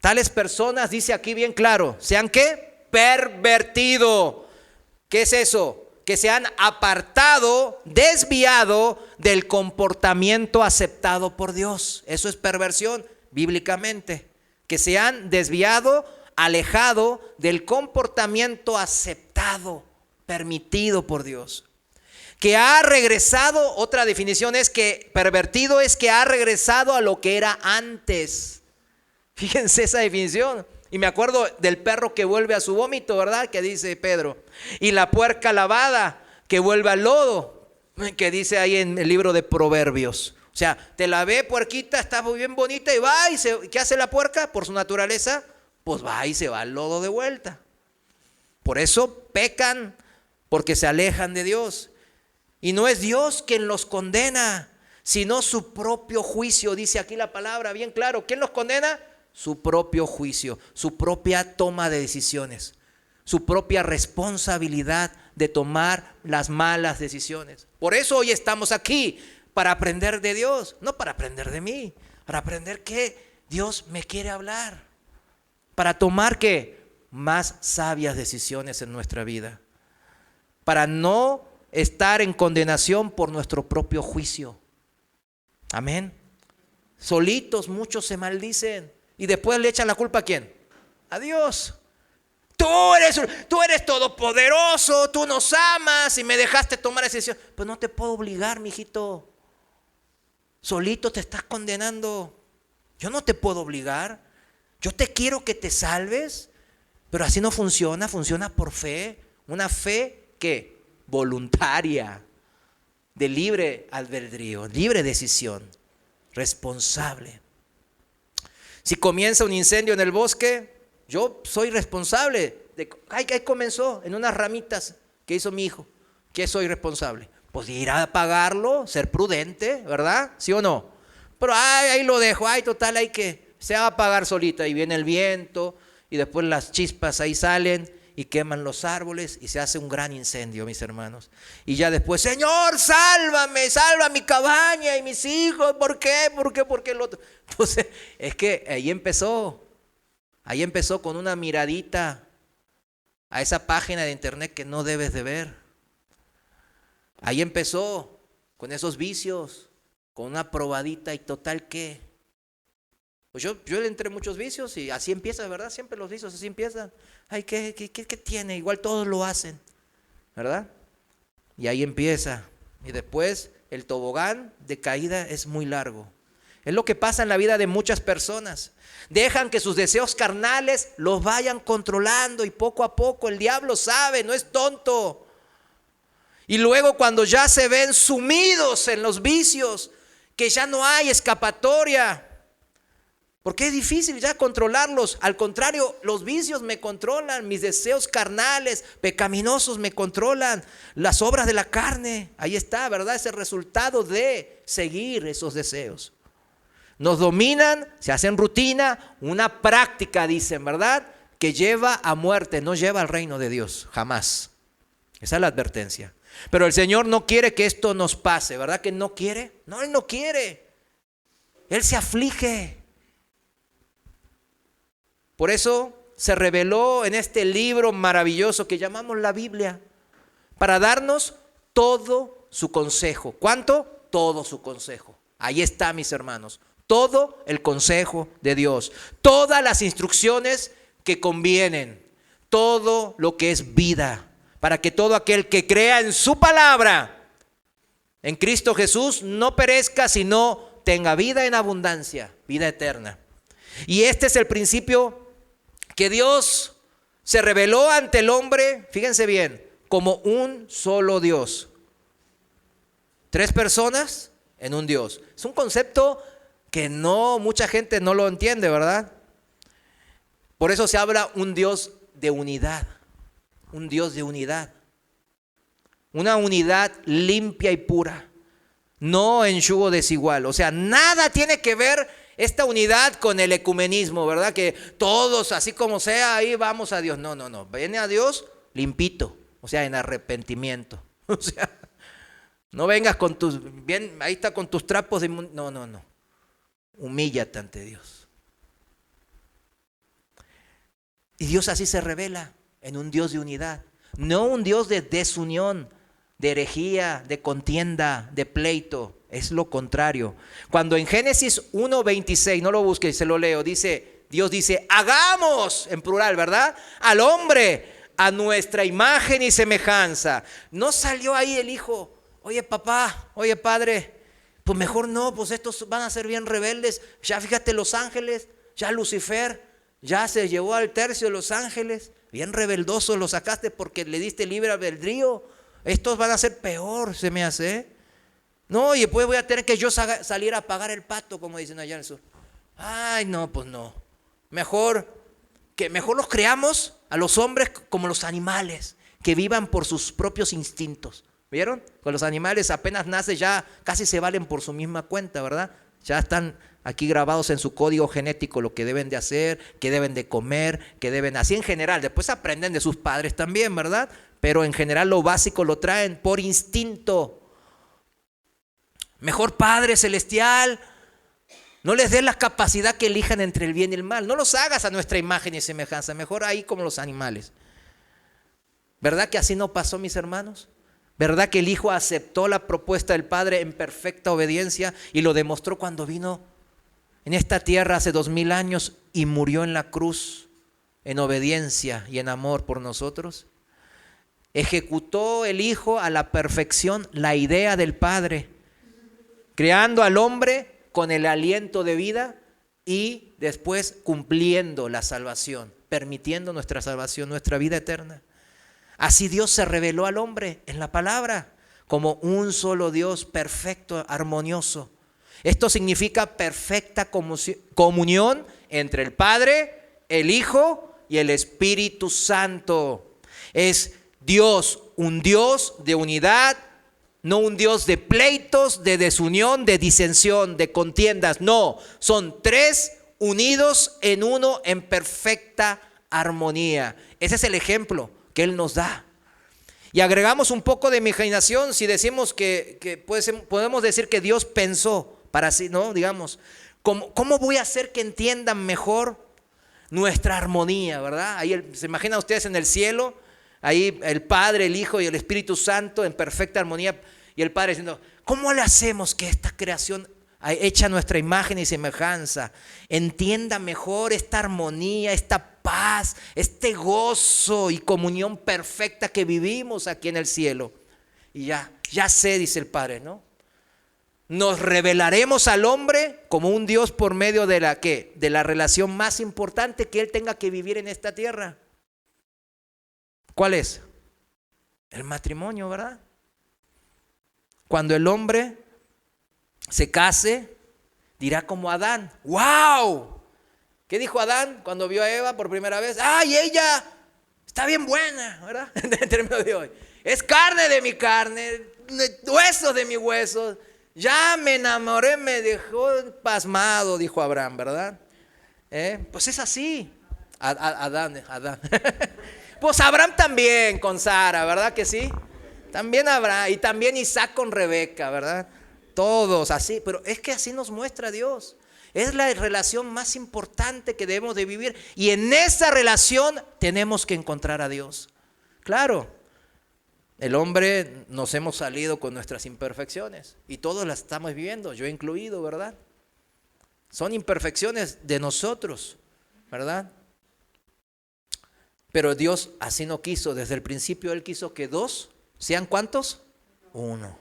Tales personas, dice aquí bien claro, ¿sean qué? Pervertido. ¿Qué es eso? Que se han apartado, desviado del comportamiento aceptado por Dios. Eso es perversión bíblicamente. Que se han desviado, alejado del comportamiento aceptado, permitido por Dios. Que ha regresado, otra definición es que pervertido es que ha regresado a lo que era antes. Fíjense esa definición. Y me acuerdo del perro que vuelve a su vómito, ¿verdad? Que dice Pedro. Y la puerca lavada que vuelve al lodo, que dice ahí en el libro de Proverbios. O sea, te la ve puerquita, está muy bien bonita y va ¿qué hace la puerca? Por su naturaleza, pues va y se va al lodo de vuelta. Por eso pecan, porque se alejan de Dios. Y no es Dios quien los condena, sino su propio juicio. Dice aquí la palabra bien claro. ¿Quién los condena? Su propio juicio, su propia toma de decisiones, su propia responsabilidad de tomar las malas decisiones. Por eso hoy estamos aquí, para aprender de Dios, no para aprender de mí, para aprender que Dios me quiere hablar, para tomar ¿qué? Más sabias decisiones en nuestra vida, para no estar en condenación por nuestro propio juicio. Amén. Solitos muchos se maldicen y después le echan la culpa ¿a quién? A Dios. Tú eres todopoderoso, tú nos amas y me dejaste tomar esa decisión. Pues no te puedo obligar, mijito. Solito te estás condenando. Yo no te puedo obligar. Yo te quiero que te salves, pero así no funciona. Funciona por fe. Una fe que voluntaria, de libre albedrío, libre decisión, responsable. Si comienza un incendio en el bosque, yo soy responsable. Ahí comenzó en unas ramitas que hizo mi hijo. ¿Qué soy responsable? Pues ir a apagarlo, ser prudente, ¿verdad? ¿Sí o no? Pero ahí lo dejo, total, hay que se va a apagar solita. Y viene el viento y después las chispas ahí salen y queman los árboles y se hace un gran incendio, mis hermanos. Y ya después, Señor, sálvame, salva mi cabaña y mis hijos. ¿Por qué? ¿Por qué el otro? Entonces, es que ahí empezó con una miradita a esa página de internet que no debes de ver. Ahí empezó con esos vicios, con una probadita y total que. Pues yo le entré muchos vicios y así empieza, ¿verdad? Siempre los vicios así empiezan. Ay, ¿qué tiene? Igual todos lo hacen, ¿verdad? Y ahí empieza. Y después el tobogán de caída es muy largo. Es lo que pasa en la vida de muchas personas. Dejan que sus deseos carnales los vayan controlando y poco a poco el diablo sabe, no es tonto. Y luego cuando ya se ven sumidos en los vicios, que ya no hay escapatoria, porque es difícil ya controlarlos. Al contrario, los vicios me controlan, mis deseos carnales, pecaminosos me controlan, las obras de la carne. Ahí está, ¿verdad? Es el resultado de seguir esos deseos. Nos dominan, se hacen rutina, una práctica, dicen, ¿verdad? Que lleva a muerte, no lleva al reino de Dios, jamás. Esa es la advertencia. Pero el Señor no quiere que esto nos pase, ¿verdad que no quiere? No, Él no quiere. Él se aflige. Por eso se reveló en este libro maravilloso que llamamos la Biblia, para darnos todo su consejo. ¿Cuánto? Todo su consejo. Ahí está, mis hermanos. Todo el consejo de Dios. Todas las instrucciones que convienen. Todo lo que es vida. Para que todo aquel que crea en su palabra, en Cristo Jesús, no perezca, sino tenga vida en abundancia, vida eterna. Y este es el principio que Dios se reveló ante el hombre, fíjense bien, como un solo Dios. 3 personas en un Dios. Es un concepto que no, mucha gente no lo entiende, ¿verdad? Por eso se habla un Dios de unidad, un Dios de unidad. Una unidad limpia y pura, no en yugo desigual. O sea, nada tiene que ver esta unidad con el ecumenismo, ¿verdad? Que todos, así como sea, ahí vamos a Dios. No, no, no. Viene a Dios limpito, o sea, en arrepentimiento. O sea, no vengas con tus, bien, ahí está con tus trapos de... No, no, no. Humíllate ante Dios. Y Dios así se revela en un Dios de unidad, no un Dios de desunión, de herejía, de contienda, de pleito. Es lo contrario. Cuando en Génesis 1:26, no lo busques, se lo leo, dice, Dios dice, hagamos, en plural, ¿verdad? Al hombre a nuestra imagen y semejanza. No salió ahí el hijo, oye papá, oye padre, pues mejor no, pues estos van a ser bien rebeldes. Ya fíjate los ángeles, ya Lucifer, ya se llevó al tercio de los ángeles, bien rebeldosos los sacaste porque le diste libre albedrío. Estos van a ser peor, se me hace. No, y después voy a tener que yo salir a pagar el pato, como dicen allá en el sur. Ay, no, pues no. Mejor los creamos a los hombres como los animales, que vivan por sus propios instintos. ¿Vieron? Con los animales apenas nace ya casi se valen por su misma cuenta, ¿verdad? Ya están aquí grabados en su código genético lo que deben de hacer, qué deben de comer, qué deben, así en general. Después aprenden de sus padres también, ¿verdad? Pero en general lo básico lo traen por instinto. Mejor Padre Celestial, no les des la capacidad que elijan entre el bien y el mal. No los hagas a nuestra imagen y semejanza. Mejor ahí como los animales. ¿Verdad que así no pasó, mis hermanos? ¿Verdad que el Hijo aceptó la propuesta del Padre en perfecta obediencia y lo demostró cuando vino en esta tierra hace 2000 años y murió en la cruz en obediencia y en amor por nosotros? Ejecutó el Hijo a la perfección la idea del Padre, creando al hombre con el aliento de vida y después cumpliendo la salvación, permitiendo nuestra salvación, nuestra vida eterna. Así Dios se reveló al hombre en la palabra como un solo Dios perfecto, armonioso. Esto significa perfecta comunión entre el Padre, el Hijo y el Espíritu Santo. Es Dios, un Dios de unidad, no un Dios de pleitos, de desunión, de disensión, de contiendas. No, son tres unidos en uno en perfecta armonía. Ese es el ejemplo que Él nos da. Y agregamos un poco de imaginación si decimos que podemos decir que Dios pensó para sí, ¿no? Digamos, ¿cómo voy a hacer que entiendan mejor nuestra armonía, ¿verdad? Ahí se imaginan ustedes en el cielo, ahí el Padre, el Hijo y el Espíritu Santo en perfecta armonía, y el Padre diciendo, ¿cómo le hacemos que esta creación hecha a nuestra imagen y semejanza entienda mejor esta armonía, esta paz, este gozo y comunión perfecta que vivimos aquí en el cielo? Y ya sé, dice el Padre, ¿no? Nos revelaremos al hombre como un Dios por medio de la ¿qué? De la relación más importante que él tenga que vivir en esta tierra. ¿Cuál es? El matrimonio, ¿verdad? Cuando el hombre se case, dirá como Adán, ¡wow! ¿Qué dijo Adán cuando vio a Eva por primera vez? ¡Ay, ella está bien buena! ¿Verdad? En términos de hoy. Es carne de mi carne, huesos de mis huesos. Ya me enamoré, me dejó pasmado, dijo Abraham, ¿verdad? Pues es así. Adán. Pues Abraham también con Sara, ¿verdad que sí? También Abraham y también Isaac con Rebeca, ¿verdad? Todos así, pero es que así nos muestra Dios. Es la relación más importante que debemos de vivir y en esa relación tenemos que encontrar a Dios. Claro, el hombre nos hemos salido con nuestras imperfecciones y todos las estamos viviendo, yo incluido, ¿verdad? Son imperfecciones de nosotros, ¿verdad? Pero Dios así no quiso, desde el principio Él quiso que dos sean ¿cuántos? Uno.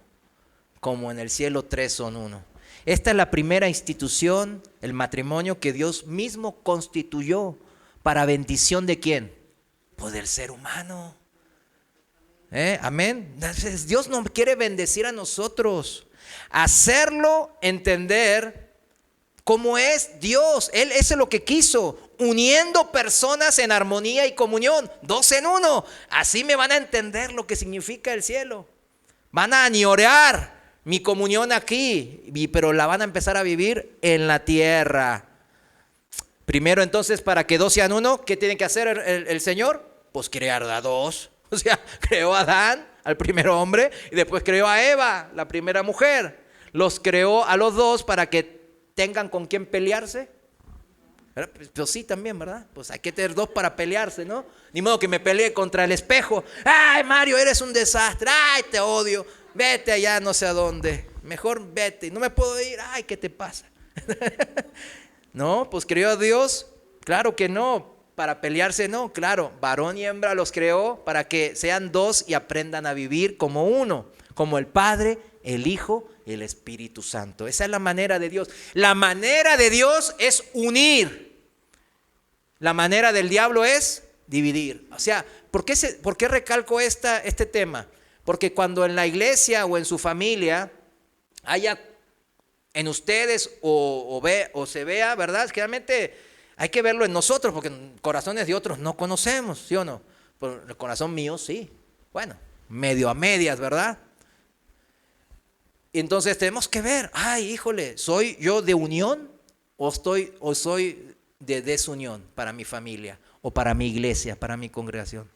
Como en el cielo tres son uno. Esta es la primera institución, el matrimonio que Dios mismo constituyó para bendición ¿de quién? Pues del ser humano. Amén. Dios nos quiere bendecir a nosotros, hacerlo entender como es Dios. Él eso es lo que quiso, uniendo personas en armonía y comunión, dos en uno. Así me van a entender lo que significa el cielo. Van a añorar mi comunión aquí, pero la van a empezar a vivir en la tierra. Primero entonces, para que dos sean uno, ¿qué tiene que hacer el Señor? Pues crear a dos. O sea, creó a Adán, al primer hombre, y después creó a Eva, la primera mujer. Los creó a los dos para que tengan con quién pelearse. Pues sí, también, ¿verdad? Pues hay que tener dos para pelearse, ¿no? Ni modo que me pelee contra el espejo. ¡Ay, Mario, eres un desastre! ¡Ay, te odio! Vete allá no sé a dónde. Mejor vete. No me puedo ir. ¡Ay, qué te pasa! No, pues creó a Dios. Claro que no. Para pelearse no. Claro, varón y hembra los creó para que sean dos y aprendan a vivir como uno. Como el Padre, el Hijo y el Espíritu Santo. Esa es la manera de Dios. La manera de Dios es unir. La manera del diablo es dividir. O sea, ¿por qué recalco este tema? Porque cuando en la iglesia o en su familia haya en ustedes o se vea, ¿verdad? Generalmente hay que verlo en nosotros, porque corazones de otros no conocemos, ¿sí o no? Pero el corazón mío sí. Bueno, medio a medias, ¿verdad? Entonces tenemos que ver, ay, híjole, ¿soy yo de unión o soy de desunión para mi familia o para mi iglesia, para mi congregación?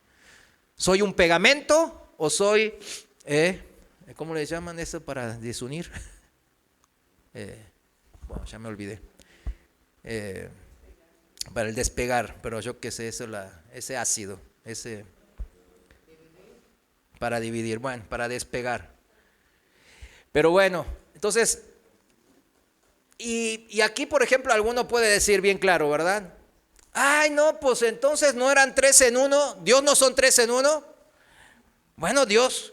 ¿Soy un pegamento o soy, ¿cómo le llaman eso para desunir? Bueno, ya me olvidé. Para el despegar, pero yo qué sé, ese ácido, para dividir, bueno, para despegar. Pero bueno, entonces, y aquí, por ejemplo, alguno puede decir bien claro, ¿verdad? Ay, no, pues entonces no eran tres en uno, Dios no son tres en uno. Bueno, Dios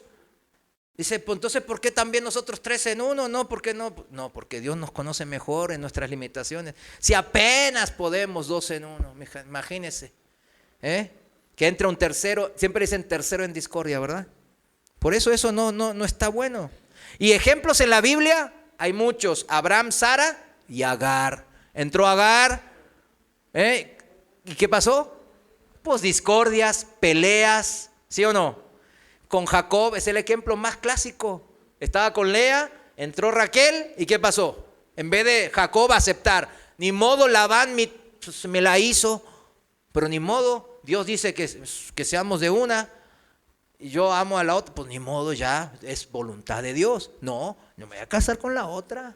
dice, pues entonces, ¿por qué también nosotros tres en uno? No, ¿por qué no? No, porque Dios nos conoce mejor en nuestras limitaciones. Si apenas podemos dos en uno, imagínense, que entra un tercero, siempre dicen tercero en discordia, ¿verdad? Por eso no está bueno. Y ejemplos en la Biblia hay muchos. Abraham, Sara y Agar. Entró Agar, ¿y qué pasó? Pues discordias, peleas, ¿sí o no? Con Jacob es el ejemplo más clásico. Estaba con Lea, entró Raquel y ¿qué pasó? En vez de Jacob aceptar, ni modo, Labán me la hizo, pero ni modo, Dios dice que seamos de una. Y yo amo a la otra, pues ni modo, ya es voluntad de Dios. No me voy a casar con la otra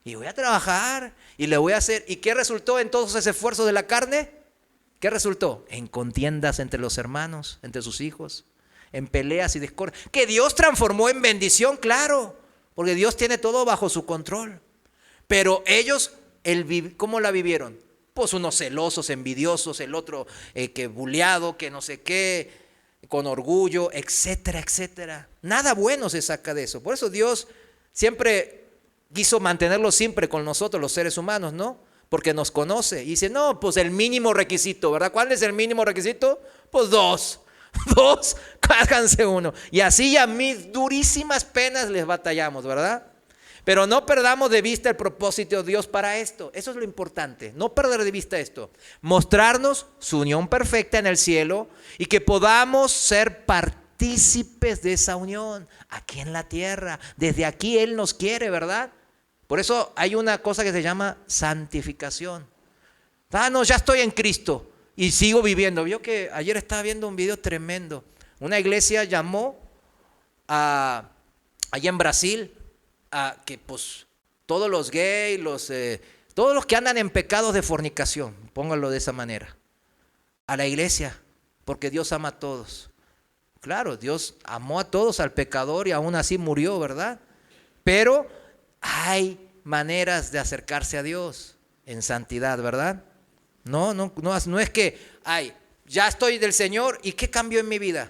y voy a trabajar y le voy a hacer. ¿Y qué resultó en todos esos esfuerzos de la carne? ¿Qué resultó? En contiendas entre los hermanos, entre sus hijos, en peleas y discordia. Que Dios transformó en bendición, claro, porque Dios tiene todo bajo su control. Pero ellos, ¿cómo la vivieron? Pues unos celosos, envidiosos, el otro que buleado, que no sé qué, con orgullo, etcétera, etcétera. Nada bueno se saca de eso. Por eso Dios siempre quiso mantenerlo siempre con nosotros, los seres humanos, ¿no? Porque nos conoce. Y dice, no, pues el mínimo requisito, ¿verdad? ¿Cuál es el mínimo requisito? Pues dos, háganse uno. Y así a mis durísimas penas les batallamos, ¿verdad? Pero no perdamos de vista el propósito de Dios para esto. Eso es lo importante, no perder de vista esto. Mostrarnos su unión perfecta en el cielo y que podamos ser partícipes de esa unión aquí en la tierra. Desde aquí Él nos quiere, ¿verdad? Por eso hay una cosa que se llama santificación. No, ya estoy en Cristo y sigo viviendo. Vio que ayer estaba viendo un video tremendo. Una iglesia llamó allá en Brasil a que pues todos los gays, todos los que andan en pecados de fornicación, pónganlo de esa manera, a la iglesia, porque Dios ama a todos. Claro, Dios amó a todos, al pecador, y aún así murió, ¿verdad? Pero hay maneras de acercarse a Dios en santidad, ¿verdad? No es que, ya estoy del Señor y ¿qué cambió en mi vida?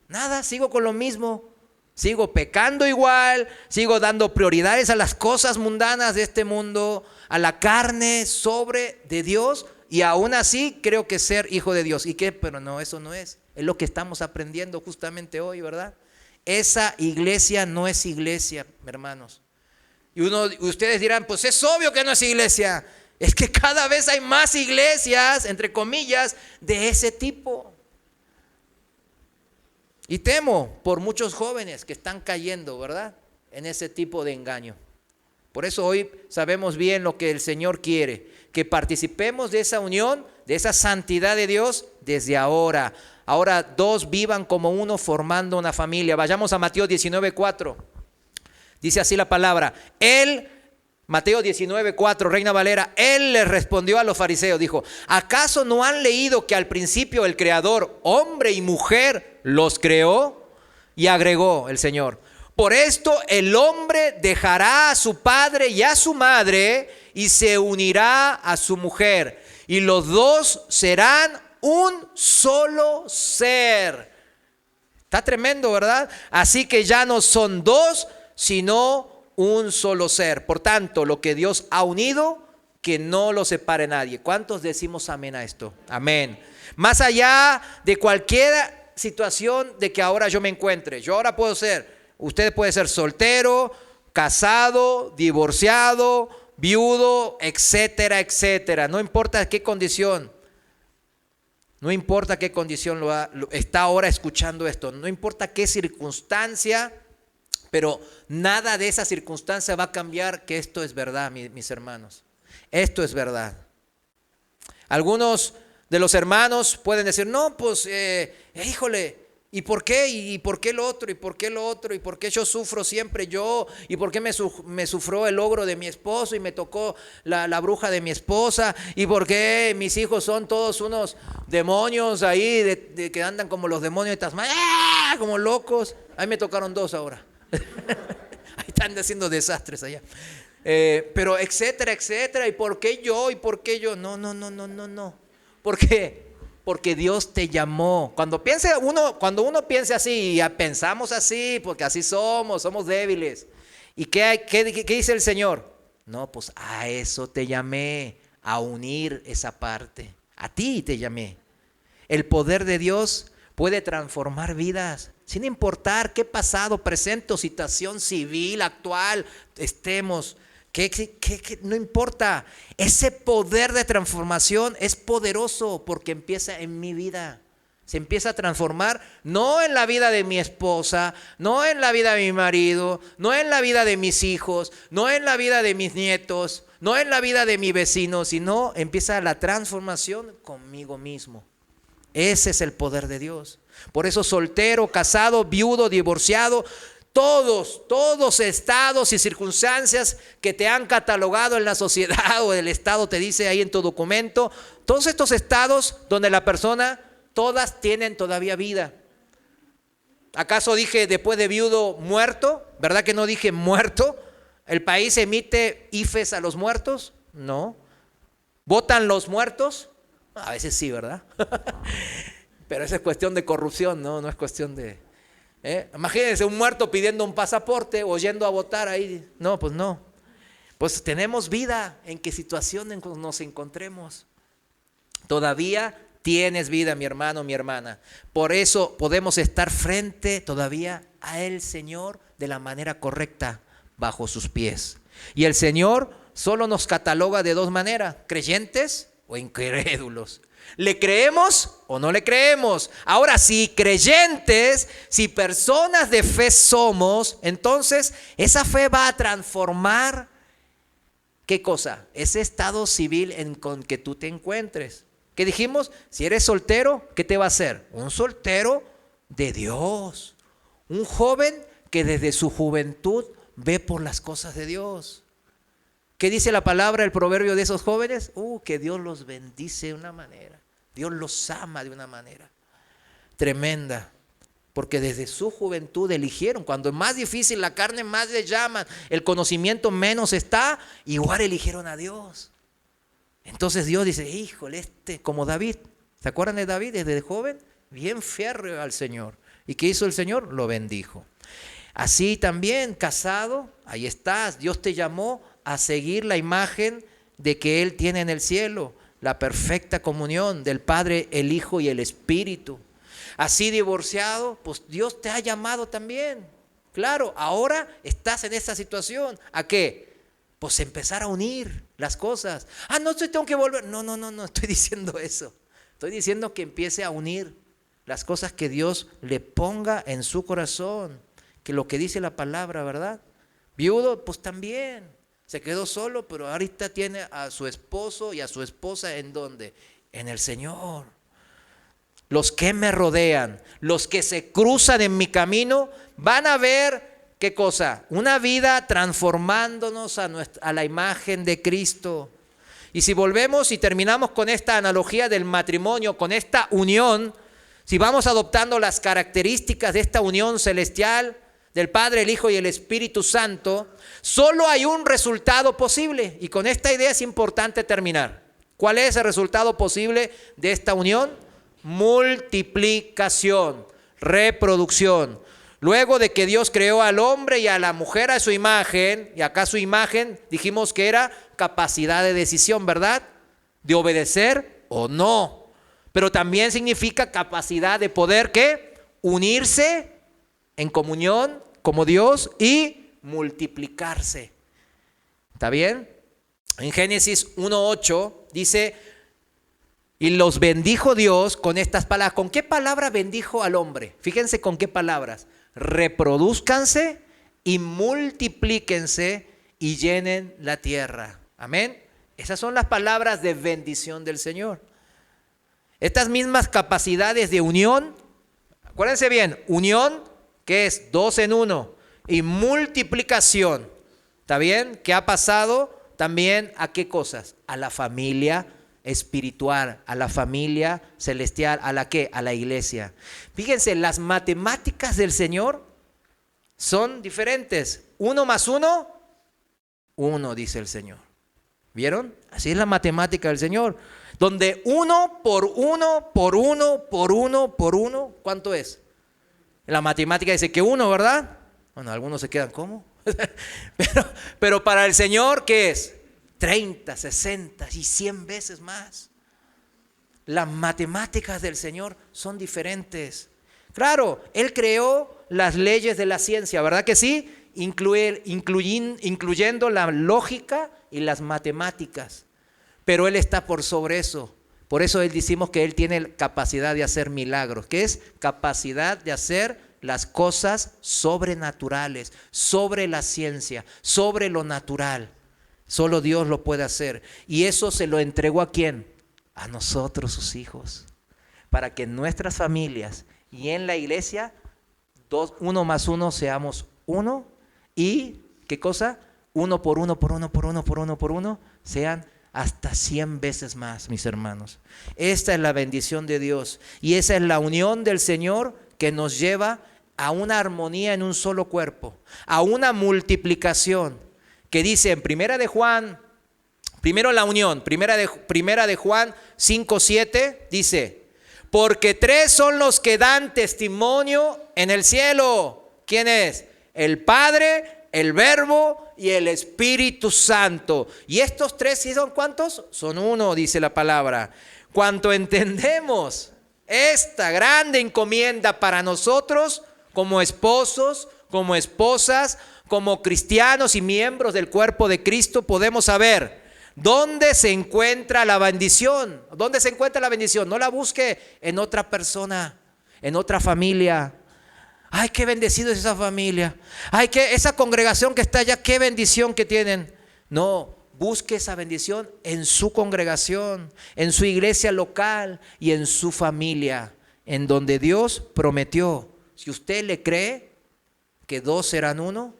Nada, sigo con lo mismo. Sigo pecando igual, sigo dando prioridades a las cosas mundanas de este mundo, a la carne sobre de Dios, y aún así creo que ser hijo de Dios. ¿Y qué? Pero no, eso no es lo que estamos aprendiendo justamente hoy, ¿verdad? Esa iglesia no es iglesia, hermanos. Y ustedes dirán, pues es obvio que no es iglesia. Es que cada vez hay más iglesias, entre comillas, de ese tipo. Y temo por muchos jóvenes que están cayendo, ¿verdad?, en ese tipo de engaño. Por eso hoy sabemos bien lo que el Señor quiere, que participemos de esa unión, de esa santidad de Dios desde ahora. Ahora dos vivan como uno formando una familia. Vayamos a Mateo 19:4. Dice así la palabra. Mateo 19:4, Reina Valera, él les respondió a los fariseos, dijo, ¿acaso no han leído que al principio el Creador, hombre y mujer, los creó? Y agregó el Señor, por esto el hombre dejará a su padre y a su madre y se unirá a su mujer, y los dos serán un solo ser. Está tremendo, ¿verdad? Así que ya no son dos, sino un solo ser. Por tanto, lo que Dios ha unido, que no lo separe nadie. ¿Cuántos decimos amén a esto? Amén. Más allá de cualquier situación de que ahora yo me encuentre. Yo ahora puedo ser, usted puede ser soltero, casado, divorciado, viudo, etcétera, etcétera. No importa qué condición. No importa qué condición está ahora escuchando esto. No importa qué circunstancia. Pero nada de esa circunstancia va a cambiar que esto es verdad, mis hermanos. Esto es verdad. Algunos de los hermanos pueden decir, no, pues, híjole, ¿y por qué? ¿Y por qué lo otro? ¿Y por qué lo otro? ¿Y por qué yo sufro siempre yo? ¿Y por qué me sufrió el ogro de mi esposo y me tocó la bruja de mi esposa? ¿Y por qué mis hijos son todos unos demonios ahí de que andan como los demonios de Tasmania, como locos? A mí me tocaron dos ahora. Ahí están haciendo desastres allá. Pero etcétera, etcétera. ¿Y por qué yo? ¿Y por qué yo? No. ¿Por qué? Porque Dios te llamó. Cuando uno piense así, y ya pensamos así, porque así somos débiles. ¿Y qué dice el Señor? No, pues a eso te llamé, a unir esa parte. A ti te llamé. El poder de Dios puede transformar vidas, sin importar qué pasado, presente o situación civil, actual estemos. No importa. Ese poder de transformación es poderoso porque empieza en mi vida. Se empieza a transformar no en la vida de mi esposa, no en la vida de mi marido, no en la vida de mis hijos, no en la vida de mis nietos, no en la vida de mi vecino, sino empieza la transformación conmigo mismo. Ese es el poder de Dios. Por eso soltero, casado, viudo, divorciado, todos estados y circunstancias que te han catalogado en la sociedad o el Estado te dice ahí en tu documento, todos estos estados donde la persona, todas tienen todavía vida. ¿Acaso dije después de viudo muerto? ¿Verdad que no dije muerto? ¿El país emite IFES a los muertos? No. ¿Votan los muertos? A veces sí, ¿verdad? Pero esa es cuestión de corrupción, no es cuestión de... Imagínense un muerto pidiendo un pasaporte o yendo a votar ahí. No, pues no. Pues tenemos vida en qué situación nos encontremos. Todavía tienes vida, mi hermano, mi hermana. Por eso podemos estar frente todavía a el Señor de la manera correcta, bajo sus pies. Y el Señor solo nos cataloga de dos maneras, creyentes o incrédulos. ¿Le creemos o no le creemos? Ahora, si creyentes, si personas de fe somos, entonces esa fe va a transformar, ¿qué cosa? Ese estado civil con que tú te encuentres. ¿Qué dijimos? Si eres soltero, ¿qué te va a hacer? Un soltero de Dios. Un joven que desde su juventud ve por las cosas de Dios. ¿Qué dice la palabra, el proverbio de esos jóvenes? Que Dios los bendice de una manera. Dios los ama de una manera tremenda. Porque desde su juventud eligieron. Cuando es más difícil, la carne más les llama, el conocimiento menos está, igual eligieron a Dios. Entonces Dios dice, híjole, como David. ¿Se acuerdan de David desde joven? Bien férreo al Señor. ¿Y qué hizo el Señor? Lo bendijo. Así también, casado, ahí estás. Dios te llamó a seguir la imagen de que Él tiene en el cielo, la perfecta comunión del Padre, el Hijo y el Espíritu. Así divorciado, pues Dios te ha llamado también Claro, ahora estás en esta situación. ¿A qué? Pues empezar a unir las cosas. No, tengo que volver. No, estoy diciendo eso. Estoy diciendo que empiece a unir las cosas que Dios le ponga en su corazón. Que lo que dice la palabra, ¿verdad? Viudo, pues también. Se quedó solo, pero ahorita tiene a su esposo y a su esposa, ¿en dónde? En el Señor. Los que me rodean, los que se cruzan en mi camino, van a ver, ¿qué cosa? Una vida transformándonos a la imagen de Cristo. Y si volvemos y terminamos con esta analogía del matrimonio, con esta unión, si vamos adoptando las características de esta unión celestial, del Padre, el Hijo y el Espíritu Santo, solo hay un resultado posible. Y con esta idea es importante terminar. ¿Cuál es el resultado posible de esta unión? Multiplicación, reproducción. Luego de que Dios creó al hombre y a la mujer a su imagen, y acá su imagen dijimos que era capacidad de decisión, ¿verdad? De obedecer o no. Pero también significa capacidad de poder, ¿qué? Unirse en comunión como Dios y multiplicarse. ¿Está bien? En Génesis 1:8 dice, y los bendijo Dios con estas palabras. ¿Con qué palabra bendijo al hombre? Fíjense con qué palabras. Reproduzcanse y multiplíquense y llenen la tierra. Amén. Esas son las palabras de bendición del Señor. Estas mismas capacidades de unión, acuérdense bien, unión, que es 2 en 1, y multiplicación, ¿está bien? ¿Qué ha pasado? También, ¿a qué cosas? A la familia espiritual, a la familia celestial, ¿a la qué? A la iglesia. Fíjense, las matemáticas del Señor son diferentes. 1 más 1, 1, dice el Señor. ¿Vieron? Así es la matemática del Señor. Donde 1 por 1 por 1 por 1 por 1, ¿cuánto es? La matemática dice que 1, ¿verdad? Bueno, algunos se quedan, ¿cómo? pero para el Señor, ¿qué es? 30, 60 y 100 veces más. Las matemáticas del Señor son diferentes. Claro, Él creó las leyes de la ciencia, ¿verdad que sí? Incluyendo la lógica y las matemáticas. Pero Él está por sobre eso. Por eso decimos que Él tiene capacidad de hacer milagros, que es capacidad de hacer las cosas sobrenaturales, sobre la ciencia, sobre lo natural. Solo Dios lo puede hacer. Y eso se lo entregó ¿a quién? A nosotros, sus hijos. Para que en nuestras familias y en la iglesia, 1 más 1 seamos 1. Y, ¿qué cosa? 1 por 1 por 1 por 1 por 1 por 1 sean hasta 100 veces más, mis hermanos. Esta es la bendición de Dios. Y esa es la unión del Señor que nos lleva a una armonía en un solo cuerpo, a una multiplicación. Que dice en Primera de Juan, primero la unión, Primera de Juan 5:7, dice, porque 3 son los que dan testimonio en el cielo. ¿Quién es? El Padre, el Verbo y el Espíritu Santo. Y estos 3, ¿sí son cuántos? Son 1, dice la palabra. Cuanto entendemos esta grande encomienda para nosotros, como esposos, como esposas, como cristianos y miembros del cuerpo de Cristo, podemos saber dónde se encuentra la bendición. ¿Dónde se encuentra la bendición? No la busque en otra persona, en otra familia. Ay, qué bendecido es esa familia. Ay, que esa congregación que está allá, qué bendición que tienen. No, busque esa bendición en su congregación, en su iglesia local y en su familia, en donde Dios prometió. Si usted le cree que 2 serán 1,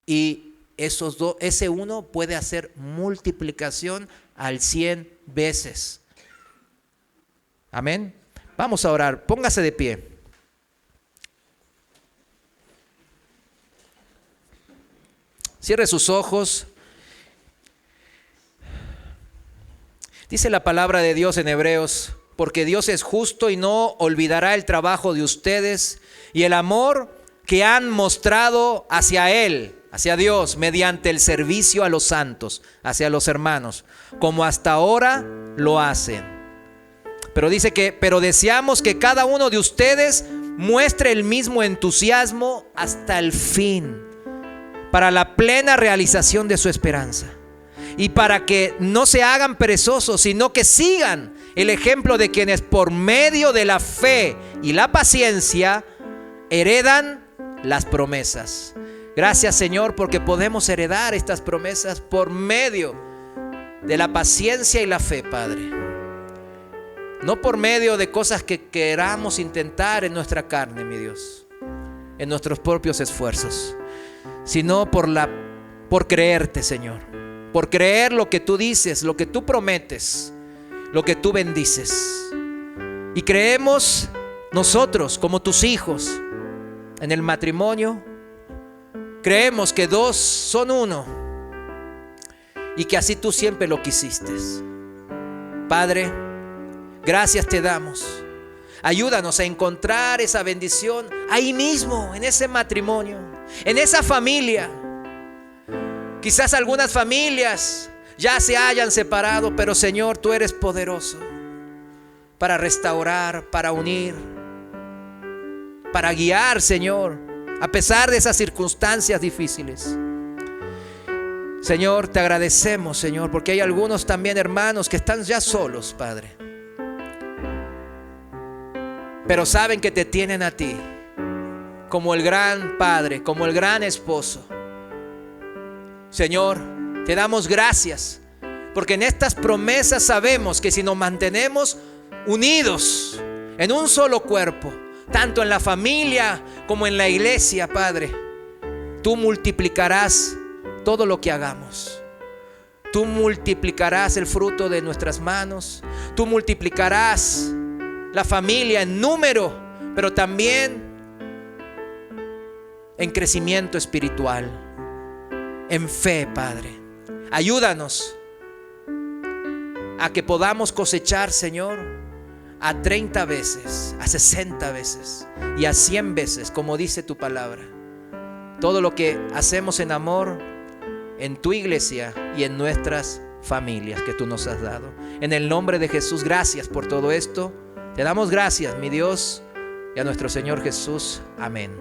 y ese 1 puede hacer multiplicación al 100 veces. Amén. Vamos a orar. Póngase de pie. Cierre sus ojos. Dice la palabra de Dios en Hebreos, porque Dios es justo y no olvidará el trabajo de ustedes y el amor que han mostrado hacia Él, hacia Dios, mediante el servicio a los santos, hacia los hermanos, como hasta ahora lo hacen. Pero dice pero deseamos que cada uno de ustedes muestre el mismo entusiasmo hasta el fin, para la plena realización de su esperanza. Y para que no se hagan perezosos, sino que sigan el ejemplo de quienes por medio de la fe y la paciencia heredan las promesas. Gracias, Señor, porque podemos heredar estas promesas por medio de la paciencia y la fe, Padre. No por medio de cosas que queramos intentar en nuestra carne, mi Dios, en nuestros propios esfuerzos, sino por creerte, Señor, por creer lo que tú dices, lo que tú prometes, lo que tú bendices. Y creemos nosotros como tus hijos en el matrimonio. Creemos que dos son uno y que así tú siempre lo quisiste. Padre, gracias te damos. Ayúdanos a encontrar esa bendición ahí mismo, en ese matrimonio, en esa familia. Quizás algunas familias ya se hayan separado, pero Señor, tú eres poderoso para restaurar, para unir, para guiar, Señor, a pesar de esas circunstancias difíciles. Señor, te agradecemos, Señor, porque hay algunos también hermanos que están ya solos, Padre, pero saben que te tienen a ti como el gran Padre, como el gran esposo. Señor, te damos gracias, porque en estas promesas sabemos que si nos mantenemos unidos en un solo cuerpo, tanto en la familia como en la iglesia, Padre, tú multiplicarás todo lo que hagamos. Tú multiplicarás el fruto de nuestras manos. Tú multiplicarás la familia en número, pero también en crecimiento espiritual, en fe, Padre. Ayúdanos a que podamos cosechar, Señor, a 30 veces, a 60 veces y a 100 veces, como dice tu palabra. Todo lo que hacemos en amor en tu iglesia y en nuestras familias que tú nos has dado. En el nombre de Jesús, gracias por todo esto. Te damos gracias, mi Dios, y a nuestro Señor Jesús. Amén.